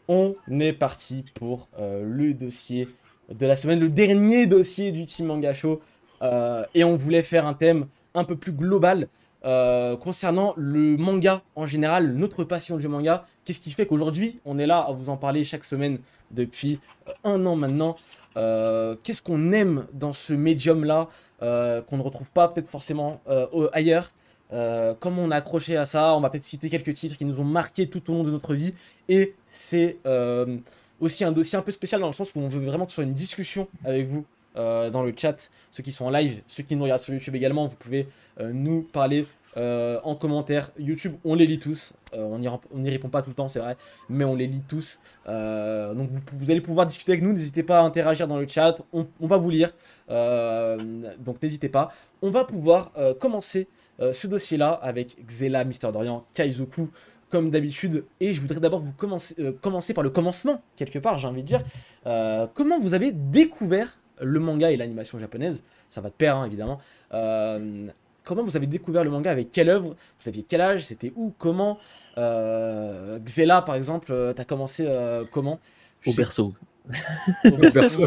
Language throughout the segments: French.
On est parti pour le dossier de la semaine, le dernier dossier du Team Manga Show. Et on voulait faire un thème un peu plus global concernant le manga en général, notre passion du manga. Qu'est-ce qui fait qu'aujourd'hui, on est là à vous en parler chaque semaine depuis un an maintenant. Qu'est-ce qu'on aime dans ce médium-là qu'on ne retrouve pas peut-être forcément ailleurs. Comment on a accroché à ça, on va peut-être citer quelques titres qui nous ont marqué tout au long de notre vie. Et c'est aussi un dossier un peu spécial dans le sens où on veut vraiment que ce soit une discussion avec vous dans le chat. Ceux qui sont en live, ceux qui nous regardent sur YouTube également, vous pouvez nous parler en commentaire. YouTube, on les lit tous. On n'y répond pas tout le temps, c'est vrai, mais on les lit tous. Donc vous allez pouvoir discuter avec nous. N'hésitez pas à interagir dans le chat. On va vous lire. Donc n'hésitez pas. On va pouvoir commencer ce dossier-là avec Xela, Mister Dorian, Kaizoku, comme d'habitude. Et je voudrais d'abord vous commencer par le commencement, quelque part, j'ai envie de dire. Comment vous avez découvert le manga et l'animation japonaise? Ça va de pair, hein, évidemment. Comment vous avez découvert le manga? Avec quelle œuvre? Vous aviez quel âge? C'était où? Comment? Xela, par exemple, t'as commencé comment? Au berceau. Au berceau.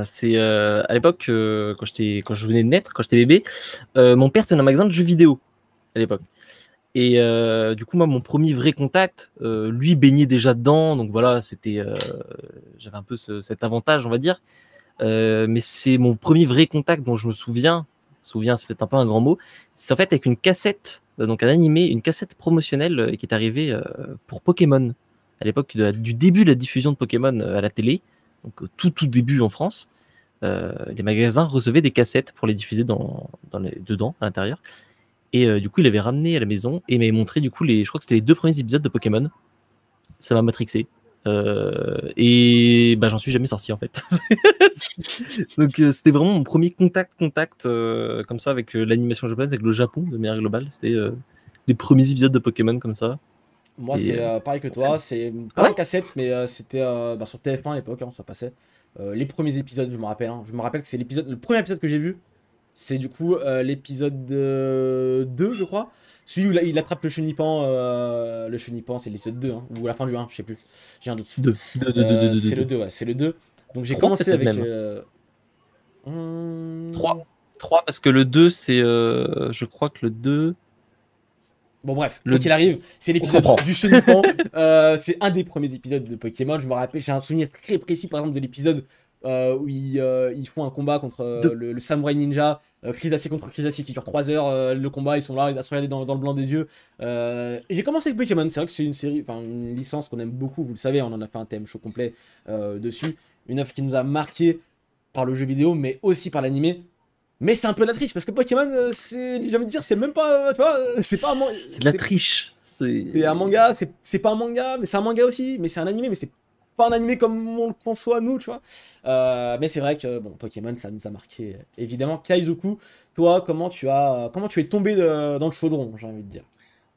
C'est à l'époque, quand je venais de naître, quand j'étais bébé, mon père tenait un magasin de jeux vidéo à l'époque. Et du coup, moi, mon premier vrai contact, lui baignait déjà dedans. Donc voilà, j'avais un peu cet avantage, on va dire. Mais c'est mon premier vrai contact dont je me souviens. Souviens, c'est peut-être un peu un grand mot. C'est en fait avec une cassette, donc un animé, une cassette promotionnelle qui est arrivée pour Pokémon. À l'époque du début de la diffusion de Pokémon à la télé, donc au tout début en France, les magasins recevaient des cassettes pour les diffuser dedans, à l'intérieur. Et du coup, il avait ramené à la maison et m'avait montré du coup je crois que c'était les 2 premiers épisodes de Pokémon. Ça m'a matrixé. Et bah, j'en suis jamais sorti en fait. Donc c'était vraiment mon premier contact comme ça avec l'animation japonaise, avec le Japon de manière globale. C'était les premiers épisodes de Pokémon comme ça. Moi, Et, c'est pareil que toi. C'est Ah pas en ouais. cassette, mais c'était sur TF1 à l'époque, hein, ça passait. Les premiers épisodes, je me rappelle. Hein. Je me rappelle que c'est le premier épisode que j'ai vu. C'est du coup l'épisode 2, je crois. Celui où il attrape le chenipan, c'est l'épisode 2, hein, ou la fin du 1, je sais plus. J'ai un doute. Deux. C'est le 2, ouais, c'est le 2. Donc j'ai 3 commencé peut-être avec. même. Hum, 3 parce que le 2 c'est je crois que le 2 Bon bref, quoi le qu'il arrive, c'est on se l'épisode comprend. du chenipan. C'est un des premiers épisodes de Pokémon. Je me rappelle, j'ai un souvenir très précis par exemple de l'épisode où ils font un combat contre le samouraï ninja, Krisashi contre Krisashi qui dure 3 heures. Le combat, ils sont là, ils se regarder dans le blanc des yeux. Et j'ai commencé avec Pokémon. C'est vrai que c'est une série, enfin une licence qu'on aime beaucoup, vous le savez, on en a fait un thème show complet dessus. Une œuvre qui nous a marqué par le jeu vidéo, mais aussi par l'animé. Mais c'est un peu de la triche parce que Pokémon, j'ai envie de dire, c'est même pas, tu vois, c'est pas un manga, C'est de la triche. c'est un manga, c'est pas un manga, mais c'est un manga aussi, mais c'est un animé, mais c'est pas un animé comme on le conçoit nous, tu vois. Mais c'est vrai que bon, Pokémon, ça nous a marqué évidemment. Kaizoku, toi, comment tu es tombé dans le chaudron, j'ai envie de dire.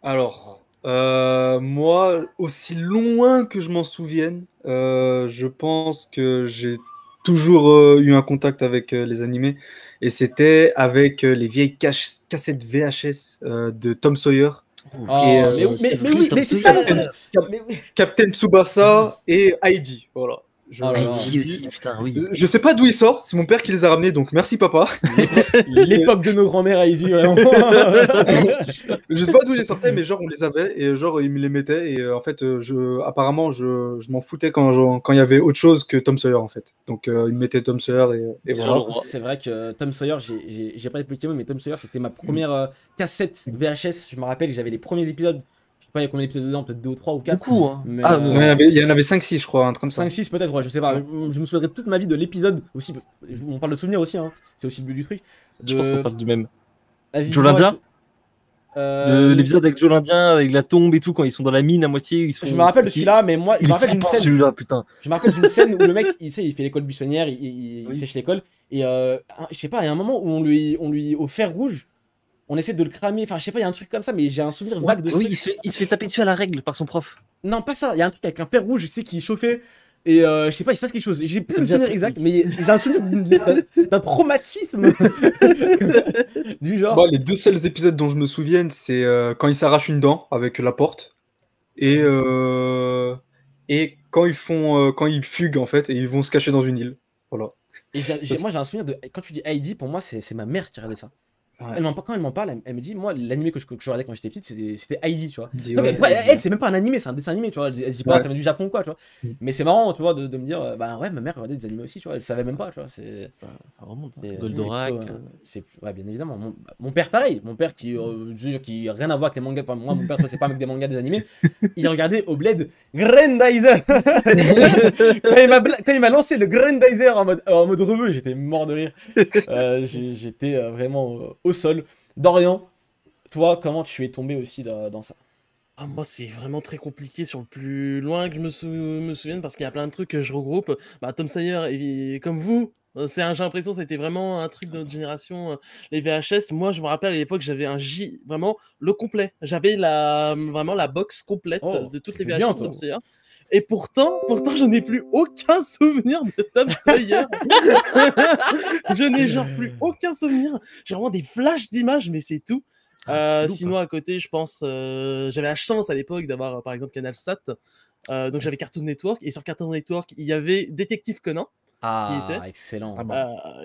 Alors, moi, aussi loin que je m'en souvienne, je pense que j'ai toujours eu un contact avec les animés, et c'était avec les vieilles cassettes VHS de Tom Sawyer et Oh, mais oui, Tom mais c'est ça mon Sawyer. truc. Mais oui. Captain Tsubasa et Heidi. Voilà. Je, Oh là je là. vous le Heidi dis. aussi, putain, oui. Je sais pas d'où il sort, c'est mon père qui les a ramenés, donc merci papa. L'époque de nos grands-mères a dit vraiment. Je sais pas d'où ils les sortaient, mais genre on les avait et genre ils me les mettaient et en fait apparemment je m'en foutais quand il y avait autre chose que Tom Sawyer en fait. Donc ils me mettaient Tom Sawyer et Bien voilà. le roi. C'est vrai que Tom Sawyer, j'ai pas les Pokémon, mais Tom Sawyer, c'était ma première cassette VHS. Je me rappelle que j'avais les premiers épisodes. Je sais pas, il y a combien d'épisodes dedans, peut-être 2 ou 3 ou 4. Beaucoup, hein. Mais Ah, Ouais, il y en avait 5-6 je crois, un truc comme ça. 5-6 peut-être, ouais, je sais pas. Je me souviendrai toute ma vie de l'épisode aussi. On parle de souvenirs aussi, hein. C'est aussi le but du truc. Je pense qu'on parle du même. Vas-y, Joe dis-moi, l'Indien euh, L'épisode avec Joe l'Indien, avec la tombe et tout, quand ils sont dans la mine à moitié. Je me rappelle de celui-là, mais moi, je Il me est rappelle d'une flippant scène. celui-là, putain. Je me rappelle d'une scène où le mec, il fait l'école buissonnière, il Oui. sèche l'école. Et je sais pas, il y a un moment où au fer rouge, on essaie de le cramer. Enfin, je sais pas, il y a un truc comme ça, mais j'ai un souvenir vague de ce Oui, truc. il se fait taper dessus à la règle par son prof. Non, pas ça. Il y a un truc avec un fer rouge, tu sais, qui chauffait. Et je sais pas, il se passe quelque chose. J'ai plus Ça le me dit un souvenir truc, exact, oui. mais j'ai un souvenir d'un traumatisme du genre. Bon, les deux seuls épisodes dont je me souvienne, c'est quand il s'arrache une dent avec la porte. Et, et quand ils fuguent, en fait, et ils vont se cacher dans une île. Voilà. Et moi, j'ai un souvenir de. Quand tu dis Heidi, pour moi, c'est ma mère qui regardait ça. Ouais. Quand elle m'en parle, elle me dit, moi, l'animé que je regardais quand j'étais petite, c'était Heidi, tu vois. Dis, Sauf ouais, qu'elle, elle, c'est même pas un animé, c'est un dessin animé, tu vois. Elle se dit pas, Ouais. ça vient du Japon, quoi, tu vois. Mm. Mais c'est marrant, tu vois, de me dire, bah ouais, ma mère regardait des animés aussi, tu vois. Elle savait même pas, tu vois. Ça remonte. C'est Goldorak. ouais, bien évidemment. Mon père, pareil. Mon père je veux dire, qui rien à voir avec les mangas. Enfin, moi, mon père, c'est pas avec des mangas, des animés. Il regardait au bled Grandizer. Quand il m'a lancé le Grandizer en mode rebeu, j'étais mort de rire. J'étais vraiment au sol. Dorian, toi, comment tu es tombé aussi dans ça? Ah, moi, c'est vraiment très compliqué sur le plus loin que je me souvienne parce qu'il y a plein de trucs que je regroupe. Bah, Tom Sawyer, et comme vous, j'ai l'impression que c'était vraiment un truc de notre génération. Les VHS, moi, je me rappelle à l'époque, j'avais vraiment le complet. J'avais vraiment la box complète Oh, de toutes les c'était VHS bien, de toi. Tom Sawyer. Et pourtant, je n'ai plus aucun souvenir de Tom Sawyer. Je n'ai genre plus aucun souvenir. J'ai vraiment des flashs d'images, mais c'est tout. Sinon, à côté, je pense, j'avais la chance à l'époque d'avoir, par exemple, CanalSat. Donc j'avais Cartoon Network. Et sur Cartoon Network, il y avait Détective Conan. Ah, excellent.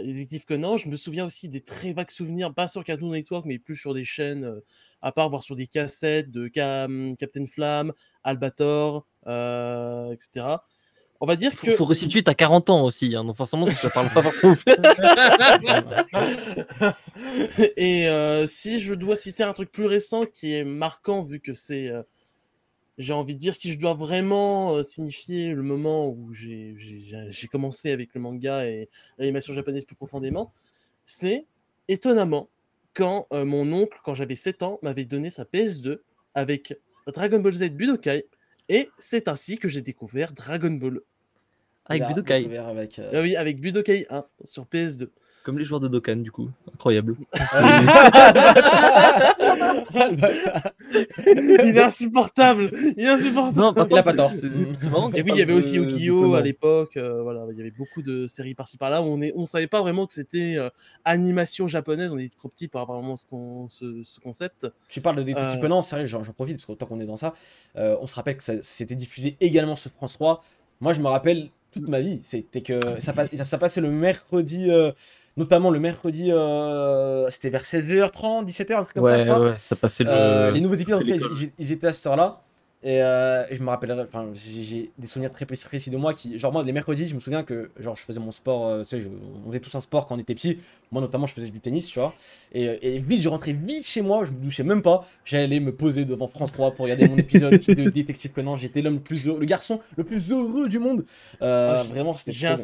Détective Conan, je me souviens aussi des très vagues souvenirs, pas sur Cartoon Network, mais plus sur des chaînes, à part voir sur des cassettes de Captain Flamme, Albator, etc. On va dire que... Faut resituer, t'as 40 ans aussi, hein, donc forcément, ça parle pas forcément. Et si je dois citer un truc plus récent qui est marquant, vu que c'est... j'ai envie de dire, si je dois vraiment signifier le moment où j'ai commencé avec le manga et l'animation japonaise plus profondément, c'est étonnamment quand mon oncle, quand j'avais 7 ans, m'avait donné sa PS2 avec Dragon Ball Z Budokai, et c'est ainsi que j'ai découvert Dragon Ball. Avec Budokai. Oui, avec Budokai 1 sur PS2. Comme les joueurs de Dokkan, du coup. Incroyable. Il est insupportable. Il est insupportable. Non, il a pas tort. C'est marrant. Et oui, il y avait aussi Yu-Gi-Oh à l'époque. Voilà, il y avait beaucoup de séries par-ci par-là. On savait pas vraiment que c'était animation japonaise. On était trop petits pour avoir vraiment ce concept. Tu parles de Détective Conan, sérieux, j'en profite parce que tant qu'on est dans ça, on se rappelle que c'était diffusé également sur France 3. Moi, je me rappelle toute ma vie, c'était que ça passait le mercredi, notamment le mercredi, c'était vers 16h30, 17h, un truc comme ça, je crois. Ouais, ça passait les nouveaux épisodes, en tout cas, ils étaient à cette heure-là. Et je me rappellerai, enfin, j'ai des souvenirs très précis de moi qui, genre moi, les mercredis, je me souviens que, genre, je faisais mon sport, tu sais, on faisait tous un sport quand on était petit. Moi, notamment, je faisais du tennis, tu vois. Et vite, je rentrais vite chez moi, je me douchais même pas. J'allais me poser devant France 3 pour regarder mon épisode de Détective Conan. J'étais l'homme le plus heureux, le garçon le plus heureux du monde. Vraiment, c'était J'ai un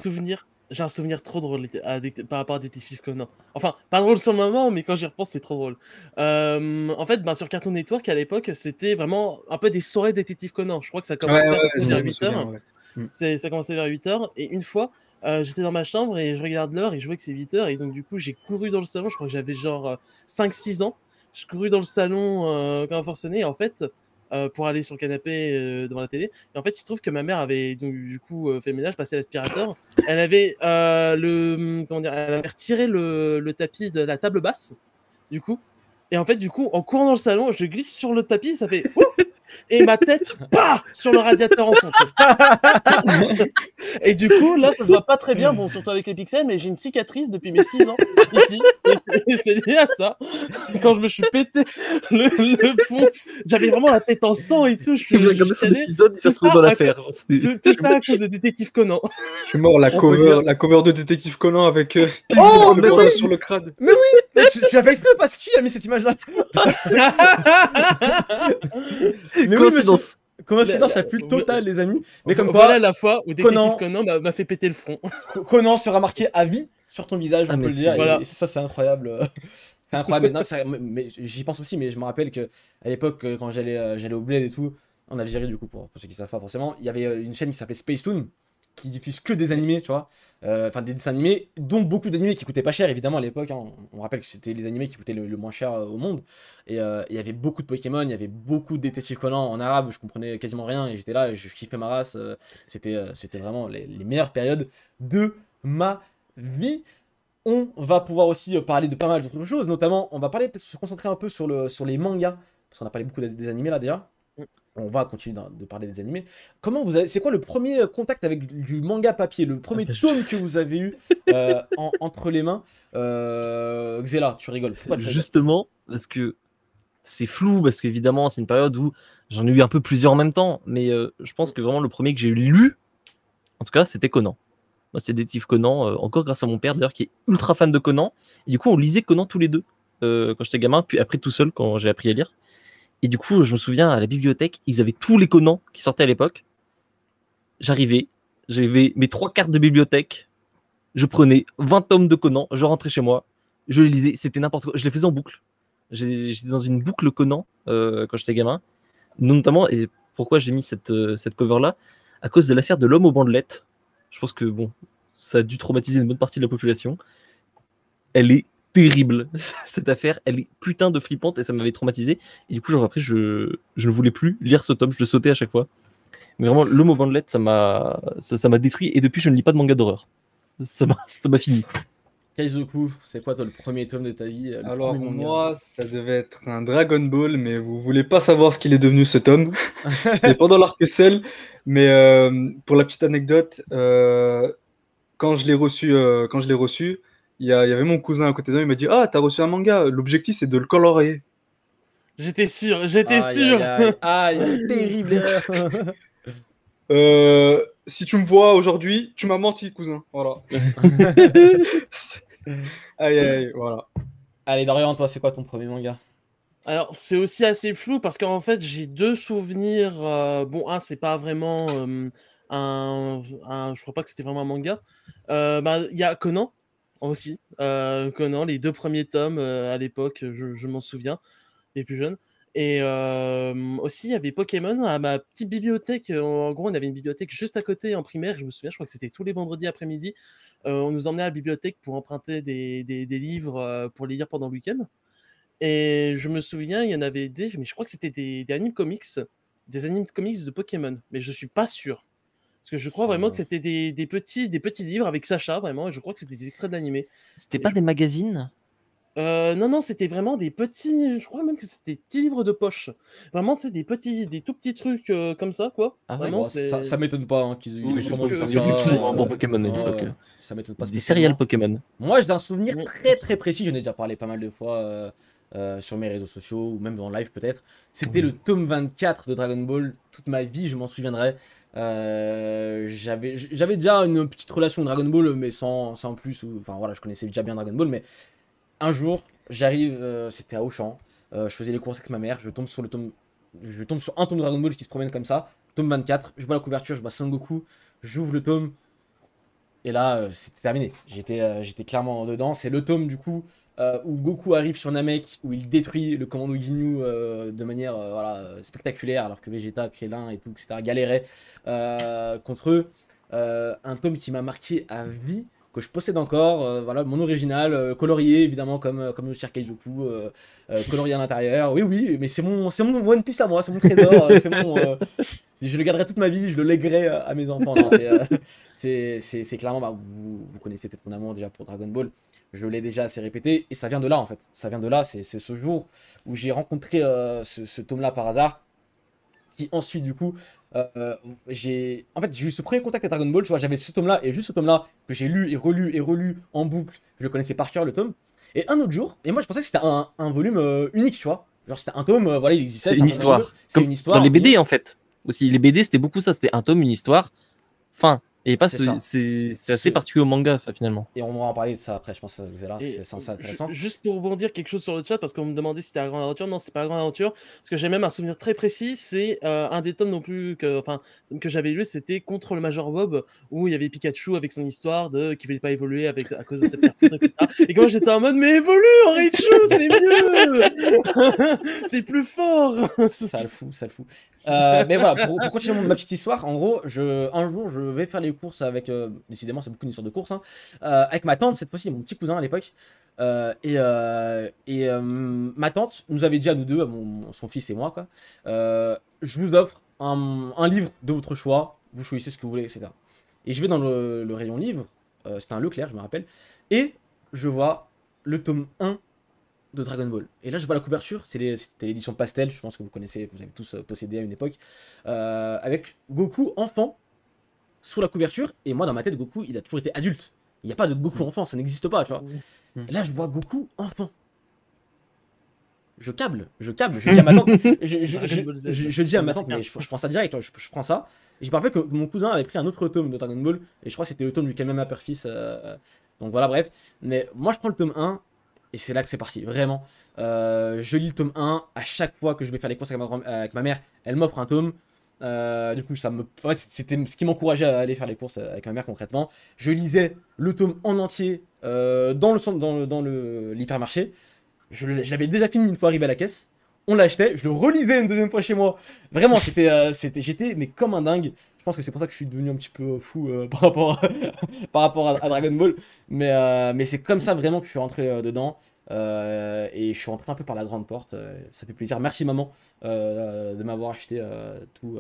souvenir trop drôle par rapport à Détective Conan. Enfin, pas drôle sur le moment, mais quand j'y repense, c'est trop drôle. En fait, sur Cartoon Network, à l'époque, c'était vraiment un peu des soirées Détective Conan. Je crois que ça commençait vers 8h. Ça commençait vers 8h. Et une fois, j'étais dans ma chambre et je regarde l'heure et je vois que c'est 8h. Et donc, du coup, j'ai couru dans le salon. Je crois que j'avais genre 5-6 ans. J'ai couru dans le salon quand un forcené. Et en fait... pour aller sur le canapé devant la télé. Et en fait, il se trouve que ma mère avait donc, du coup fait le ménage, passé l'aspirateur. Elle avait elle avait retiré le tapis de la table basse, du coup. Et en fait, du coup, en courant dans le salon, je glisse sur le tapis, ça fait et ma tête, bah, sur le radiateur en fond. Et du coup, là, ça se voit pas très bien, bon, surtout avec les pixels, mais j'ai une cicatrice depuis mes 6 ans, ici. Et c'est lié à ça. Quand je me suis pété le fond, j'avais vraiment la tête en sang et tout. Je regardais son épisode, il se retrouve dans l'affaire. Tout ça à cause de Détective Conan. Je suis mort, la cover de Détective Conan avec oh, le bras sur le crâne. Mais oui, mais tu l'as fait exprès parce qui a mis cette image-là? Mais coïncidence. Oui, coïncidence la plus totale, les amis. Mais comme voilà quoi, la fois où Détective Conan m'a fait péter le front. Conan sera marqué à vie sur ton visage, on peut le dire. Voilà. Et ça, c'est incroyable. C'est incroyable. Non, mais j'y pense aussi, mais je me rappelle qu'à l'époque, quand j'allais au Bled et tout, en Algérie, du coup, pour ceux qui savent pas forcément, il y avait une chaîne qui s'appelait Spacetoon, qui diffuse que des animés, tu vois. Enfin, des dessins animés, dont beaucoup d'animés qui coûtaient pas cher, évidemment, à l'époque. Hein. On rappelle que c'était les animés qui coûtaient le moins cher au monde. Et il y avait beaucoup de Pokémon, il y avait beaucoup de Détective Conan en arabe, je comprenais quasiment rien, et j'étais là, et je kiffais ma race. C'était vraiment les meilleures périodes de ma vie. On va pouvoir aussi parler de pas mal d'autres choses, notamment, on va se concentrer un peu sur les mangas, parce qu'on a parlé beaucoup des animés là déjà. On va continuer de parler des animés. C'est quoi le premier contact avec du manga papier, le premier tome que vous avez eu entre les mains? Xela, tu rigoles. Pourquoi tu rigoles? Justement, parce que c'est flou, parce qu'évidemment, c'est une période où j'en ai eu un peu plusieurs en même temps, mais je pense que vraiment le premier que j'ai lu, en tout cas, c'était Conan. Moi, c'est Détective Conan, encore grâce à mon père d'ailleurs, qui est ultra fan de Conan. Et du coup, on lisait Conan tous les deux quand j'étais gamin, puis après tout seul quand j'ai appris à lire. Et du coup, je me souviens, à la bibliothèque, ils avaient tous les Conan qui sortaient à l'époque. J'arrivais, j'avais mes 3 cartes de bibliothèque, je prenais 20 tomes de Conan, je rentrais chez moi, je les lisais, c'était n'importe quoi. Je les faisais en boucle. J'étais dans une boucle Conan quand j'étais gamin. Notamment, et pourquoi j'ai mis cette cover-là, à cause de l'affaire de l'homme aux bandelettes. Je pense que bon, ça a dû traumatiser une bonne partie de la population. Elle est terrible, cette affaire. Elle est putain de flippante et ça m'avait traumatisé. Et du coup, genre après, je ne voulais plus lire ce tome. Je le sautais à chaque fois. Mais vraiment, l'homme aux bandelettes, ça m'a détruit. Et depuis, je ne lis pas de manga d'horreur. Ça m'a fini. Kaizoku, c'est quoi toi le premier tome de ta vie? Alors moi, ça devait être un Dragon Ball, mais vous voulez pas savoir ce qu'il est devenu ce tome. C'était pendant l'arc Cell, mais pour la petite anecdote, quand je l'ai reçu, il y avait mon cousin à côté de moi, il m'a dit ah t'as reçu un manga, l'objectif c'est de le colorier. J'étais sûr. Aïe, terrible erreur. Si tu me vois aujourd'hui, tu m'as menti, cousin. Voilà. Aïe, voilà. Allez, Dorian, toi, c'est quoi ton premier manga? Alors, c'est aussi assez flou parce qu'en fait, j'ai 2 souvenirs. Bon, un, c'est pas vraiment je crois pas que c'était vraiment un manga. Il y a Conan aussi. Conan, les 2 premiers tomes à l'époque, je m'en souviens, les plus jeunes. Et aussi, il y avait Pokémon à ma petite bibliothèque. En gros, on avait une bibliothèque juste à côté en primaire. Je me souviens, je crois que c'était tous les vendredis après-midi. On nous emmenait à la bibliothèque pour emprunter des livres pour les lire pendant le week-end. Et je me souviens, il y en avait mais je crois que c'était des animes comics, des animes comics de Pokémon, mais je suis pas sûr. Parce que je crois vraiment que c'était des petits livres avec Sacha, vraiment, et je crois que c'était des extraits d'animés. C'était pas des magazines? Non, c'était vraiment des petits. Je crois même que c'était des petits livres de poche. Vraiment, c'est des tout petits trucs comme ça, quoi. Ah ouais, vraiment, Bon, ça m'étonne pas hein, qu'ils aient sûrement dû faire Il y a ça. du tout pour Pokémon à l'époque. Ça m'étonne pas Des spécialement. céréales Pokémon. Moi, j'ai un souvenir très précis. J'en ai déjà parlé pas mal de fois sur mes réseaux sociaux ou même en live peut-être. C'était le tome 24 de Dragon Ball. Toute ma vie, je m'en souviendrai. J'avais déjà une petite relation avec Dragon Ball, mais sans plus. Enfin voilà, je connaissais déjà bien Dragon Ball, mais un jour, j'arrive, c'était à Auchan. Je faisais les courses avec ma mère. Je tombe sur un tome de Dragon Ball qui se promène comme ça. Tome 24. Je vois la couverture, je vois Sangoku. J'ouvre le tome. Et là, c'était terminé. J'étais clairement dedans. C'est le tome du coup où Goku arrive sur Namek, où il détruit le commando Ginyu de manière spectaculaire, alors que Vegeta, Krillin et tout, etc. galéraient contre eux. Un tome qui m'a marqué à vie, que je possède encore. Voilà, mon original, colorié évidemment comme le cher Kaizoku, colorié à l'intérieur. Oui, mais c'est mon One Piece à moi, c'est mon trésor, je le garderai toute ma vie, je le léguerai à mes enfants. Non, c'est clairement, vous connaissez peut-être mon amour déjà pour Dragon Ball. Je l'ai déjà assez répété et ça vient de là en fait. Ça vient de là, c'est ce jour où j'ai rencontré ce tome-là par hasard. Qui ensuite du coup, j'ai eu ce premier contact avec Dragon Ball. Tu vois, j'avais ce tome-là et juste ce tome-là que j'ai lu et relu en boucle. Je le connaissais par cœur le tome. Et un autre jour, et moi je pensais que c'était un volume unique, tu vois. Genre c'était un tome, voilà, il existait. C'est une histoire. C'est une histoire. Dans les BD en fait. Aussi, les BD c'était beaucoup ça, c'était un tome, une histoire, fin. Et pas c'est assez particulier au manga ça finalement. Et on va en parler de ça après, je pense, Xela, c'est intéressant. Juste pour rebondir quelque chose sur le chat, parce qu'on me demandait si c'était la grande aventure. Non, c'est pas la grande aventure. Parce que j'ai même un souvenir très précis, c'est un des tomes non plus que j'avais lu, c'était Contre le Major Bob, où il y avait Pikachu avec son histoire qui ne voulait pas évoluer à cause de sa perte, etc. Et quand j'étais en mode, mais évolue en Raichu, c'est mieux. C'est plus fort. Ça le fout. Mais voilà, pour continuer ma petite histoire, en gros, un jour, je vais faire les courses avec, décidément, c'est beaucoup une histoire de course, hein, avec ma tante, cette fois-ci, mon petit cousin à l'époque. Ma tante nous avait dit à nous deux, son fils et moi, quoi, je vous offre un livre de votre choix, vous choisissez ce que vous voulez, etc. Et je vais dans le rayon livre, c'était un Leclerc, je me rappelle, et je vois le tome 1 de Dragon Ball. Et là, je vois la couverture, c'était l'édition Pastel, je pense que vous connaissez, que vous avez tous possédé à une époque, avec Goku enfant sous la couverture. Et moi, dans ma tête, Goku, il a toujours été adulte. Il n'y a pas de Goku enfant, ça n'existe pas, tu vois. Et là, je vois Goku enfant. Je dis à ma tante, je dis à ma tante, mais je prends ça direct, je prends ça. Et je me rappelle que mon cousin avait pris un autre tome de Dragon Ball, et je crois que c'était le tome du Kamehameha Père-Fils. Donc voilà, bref. Mais moi, je prends le tome 1, et c'est là que c'est parti, vraiment. Je lis le tome 1, à chaque fois que je vais faire les courses avec ma mère, elle m'offre un tome. Du coup, en fait, c'était ce qui m'encourageait à aller faire les courses avec ma mère concrètement. Je lisais le tome en entier dans l'hypermarché. Je l'avais déjà fini une fois arrivé à la caisse. On l'achetait, je le relisais une deuxième fois chez moi. Vraiment, j'étais mais comme un dingue. Je pense que c'est pour ça que je suis devenu un petit peu fou par rapport à Dragon Ball. Mais c'est comme ça vraiment que je suis rentré dedans. Et je suis rentré un peu par la grande porte. Ça fait plaisir. Merci maman de m'avoir acheté tous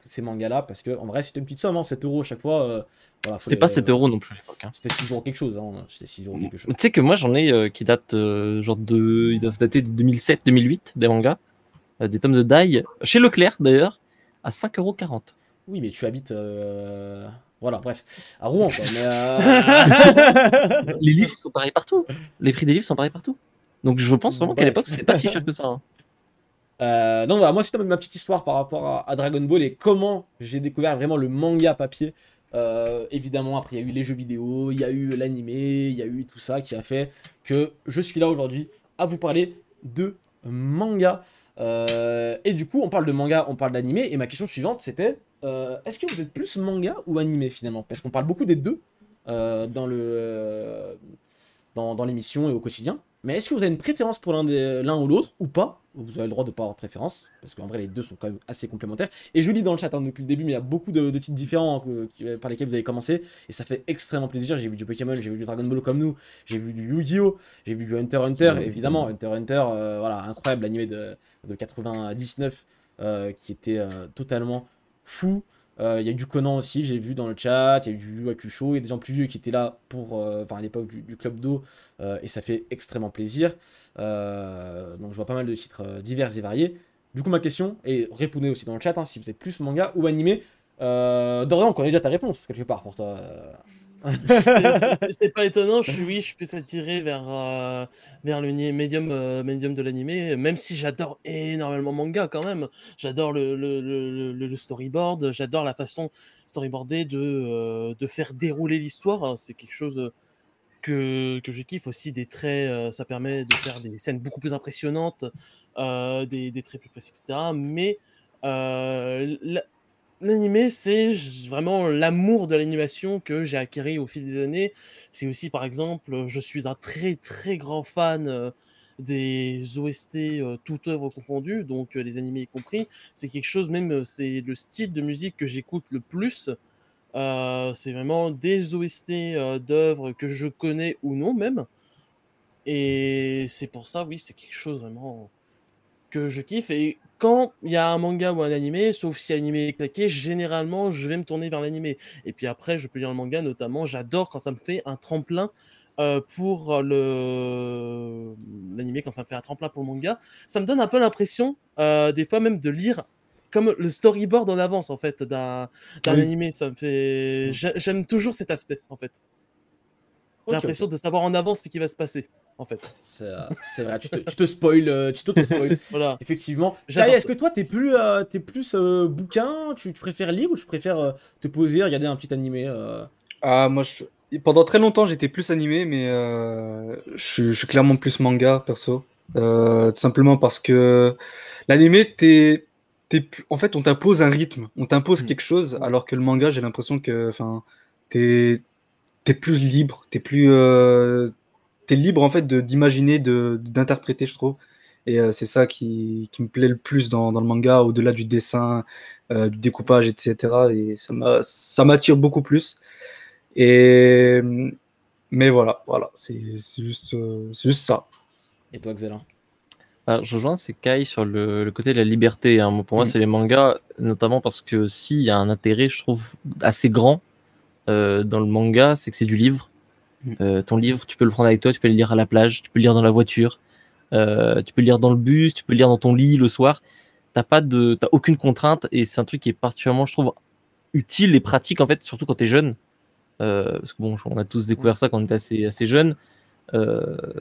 ces mangas là. Parce que en vrai, c'était une petite somme, hein, 7 € à chaque fois. Voilà, C'était pas 7 € non plus à l'époque. Hein. C'était 6 € quelque chose. Hein. C'était 6 € quelque chose. Tu sais que moi j'en ai qui datent ils doivent dater de 2007-2008 des mangas, des tomes de Dai, chez Leclerc d'ailleurs, à 5,40 €. Oui, mais tu habites. Voilà, bref, à Rouen quoi. Les livres sont pareils partout. Les prix des livres sont pareils partout. Donc je pense vraiment qu'à l'époque c'était pas si cher que ça. Hein. Donc voilà, moi c'était ma petite histoire par rapport à Dragon Ball et comment j'ai découvert vraiment le manga papier. Évidemment, après il y a eu les jeux vidéo, il y a eu l'animé, il y a eu tout ça qui a fait que je suis là aujourd'hui à vous parler de manga. Et du coup, on parle de manga, on parle d'animé, et ma question suivante c'était est-ce que vous êtes plus manga ou animé finalement? Parce qu'on parle beaucoup des deux dans l'émission et au quotidien. Mais est-ce que vous avez une préférence pour l'un ou l'autre ou pas? Vous avez le droit de ne pas avoir de préférence, parce qu'en vrai les deux sont quand même assez complémentaires. Et je lis dans le chat depuis le début, mais il y a beaucoup de titres différents par lesquels vous avez commencé, et ça fait extrêmement plaisir. J'ai vu du Pokémon, j'ai vu du Dragon Ball comme nous, j'ai vu du Yu-Gi-Oh, j'ai vu du Hunter x Hunter, évidemment. Hunter x Hunter, voilà, incroyable, l'animé de 99, qui était totalement fou. Il y a eu du Conan aussi, j'ai vu dans le chat, il y a eu du Yu Hakusho, il y a des gens plus vieux qui étaient là à l'époque du Club d'eau, et ça fait extrêmement plaisir. Donc je vois pas mal de titres divers et variés. Du coup ma question, et répondez aussi dans le chat, hein, si vous êtes plus manga ou animé. Dorian, on connaît déjà ta réponse quelque part pour toi. C'est pas étonnant, je peux s'attirer vers le médium de l'animé, même si j'adore énormément manga quand même. J'adore le storyboard, j'adore la façon storyboardée de faire dérouler l'histoire. C'est quelque chose que je kiffe aussi, des traits, ça permet de faire des scènes beaucoup plus impressionnantes, des traits plus précis, etc. Mais l'animé, c'est vraiment l'amour de l'animation que j'ai acquis au fil des années. C'est aussi, par exemple, je suis un très très grand fan des OST, toutes œuvres confondues, donc les animés y compris. C'est quelque chose, même, c'est le style de musique que j'écoute le plus. C'est vraiment des OST d'œuvres que je connais ou non même. Et c'est pour ça, oui, c'est quelque chose vraiment que je kiffe. Et quand il y a un manga ou un animé, sauf si l'animé est claqué, généralement je vais me tourner vers l'animé. Et puis après, je peux lire le manga, notamment. J'adore quand ça me fait un tremplin pour l'animé, quand ça me fait un tremplin pour le manga. Ça me donne un peu l'impression, des fois même, de lire comme le storyboard en avance en fait d'un animé. Ça me fait, j'aime toujours cet aspect en fait. J'ai l'impression de savoir en avance ce qui va se passer, en fait. C'est vrai, tu te spoil, tu t'auto-spoil. Voilà. Effectivement. Kai, est-ce que toi, t'es plus bouquin, tu préfères lire ou tu préfères te poser, regarder un petit animé Ah, moi, pendant très longtemps, j'étais plus animé, mais je suis clairement plus manga, perso. Tout simplement parce que l'animé, en fait, on t'impose un rythme, on t'impose quelque chose, alors que le manga, j'ai l'impression que t'es plus libre, t'es libre en fait d'imaginer, d'interpréter, je trouve. Et c'est ça qui me plaît le plus dans le manga, au-delà du dessin, du découpage, etc. Et ça m'attire beaucoup plus. Mais voilà, c'est juste ça. Et toi, Xela? Je rejoins, c'est Kai sur le côté de la liberté. Hein. Pour moi, c'est les mangas, notamment parce que s'il y a un intérêt, je trouve, assez grand dans le manga, c'est que c'est du livre. Ton livre, tu peux le prendre avec toi, tu peux le lire à la plage, tu peux le lire dans la voiture. Tu peux le lire dans le bus, tu peux le lire dans ton lit le soir. T'as aucune contrainte et c'est un truc qui est particulièrement, je trouve, utile et pratique en fait, surtout quand t'es jeune. Parce que bon, on a tous découvert ça quand on était assez jeune.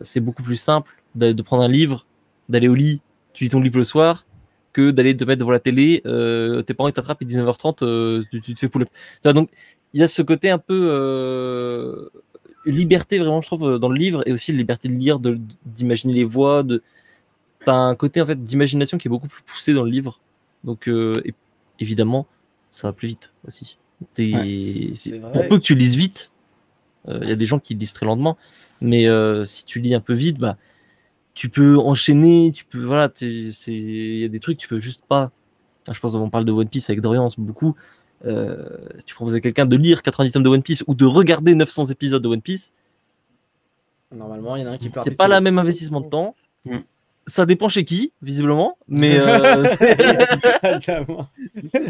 C'est beaucoup plus simple de prendre un livre, d'aller au lit, tu lis ton livre le soir, que d'aller te mettre devant la télé, tes parents ils t'attrapent et 19h30, tu te fais pull-up. Tu vois, donc il y a ce côté un peu liberté vraiment, je trouve, dans le livre, et aussi la liberté de lire, d'imaginer les voix, t'as un côté en fait d'imagination qui est beaucoup plus poussé dans le livre. Donc évidemment, ça va plus vite aussi. Pour peu que tu lises vite, il y a des gens qui lisent très lentement, mais si tu lis un peu vite, bah tu peux enchaîner, voilà, il y a des trucs tu peux juste pas. Je pense qu'on parle de One Piece avec Dorian beaucoup. Tu proposes à quelqu'un de lire 90 tomes de One Piece ou de regarder 900 épisodes de One Piece. Normalement, il y en a un qui peut. C'est pas le même investissement de temps. Ça dépend chez qui, visiblement, mais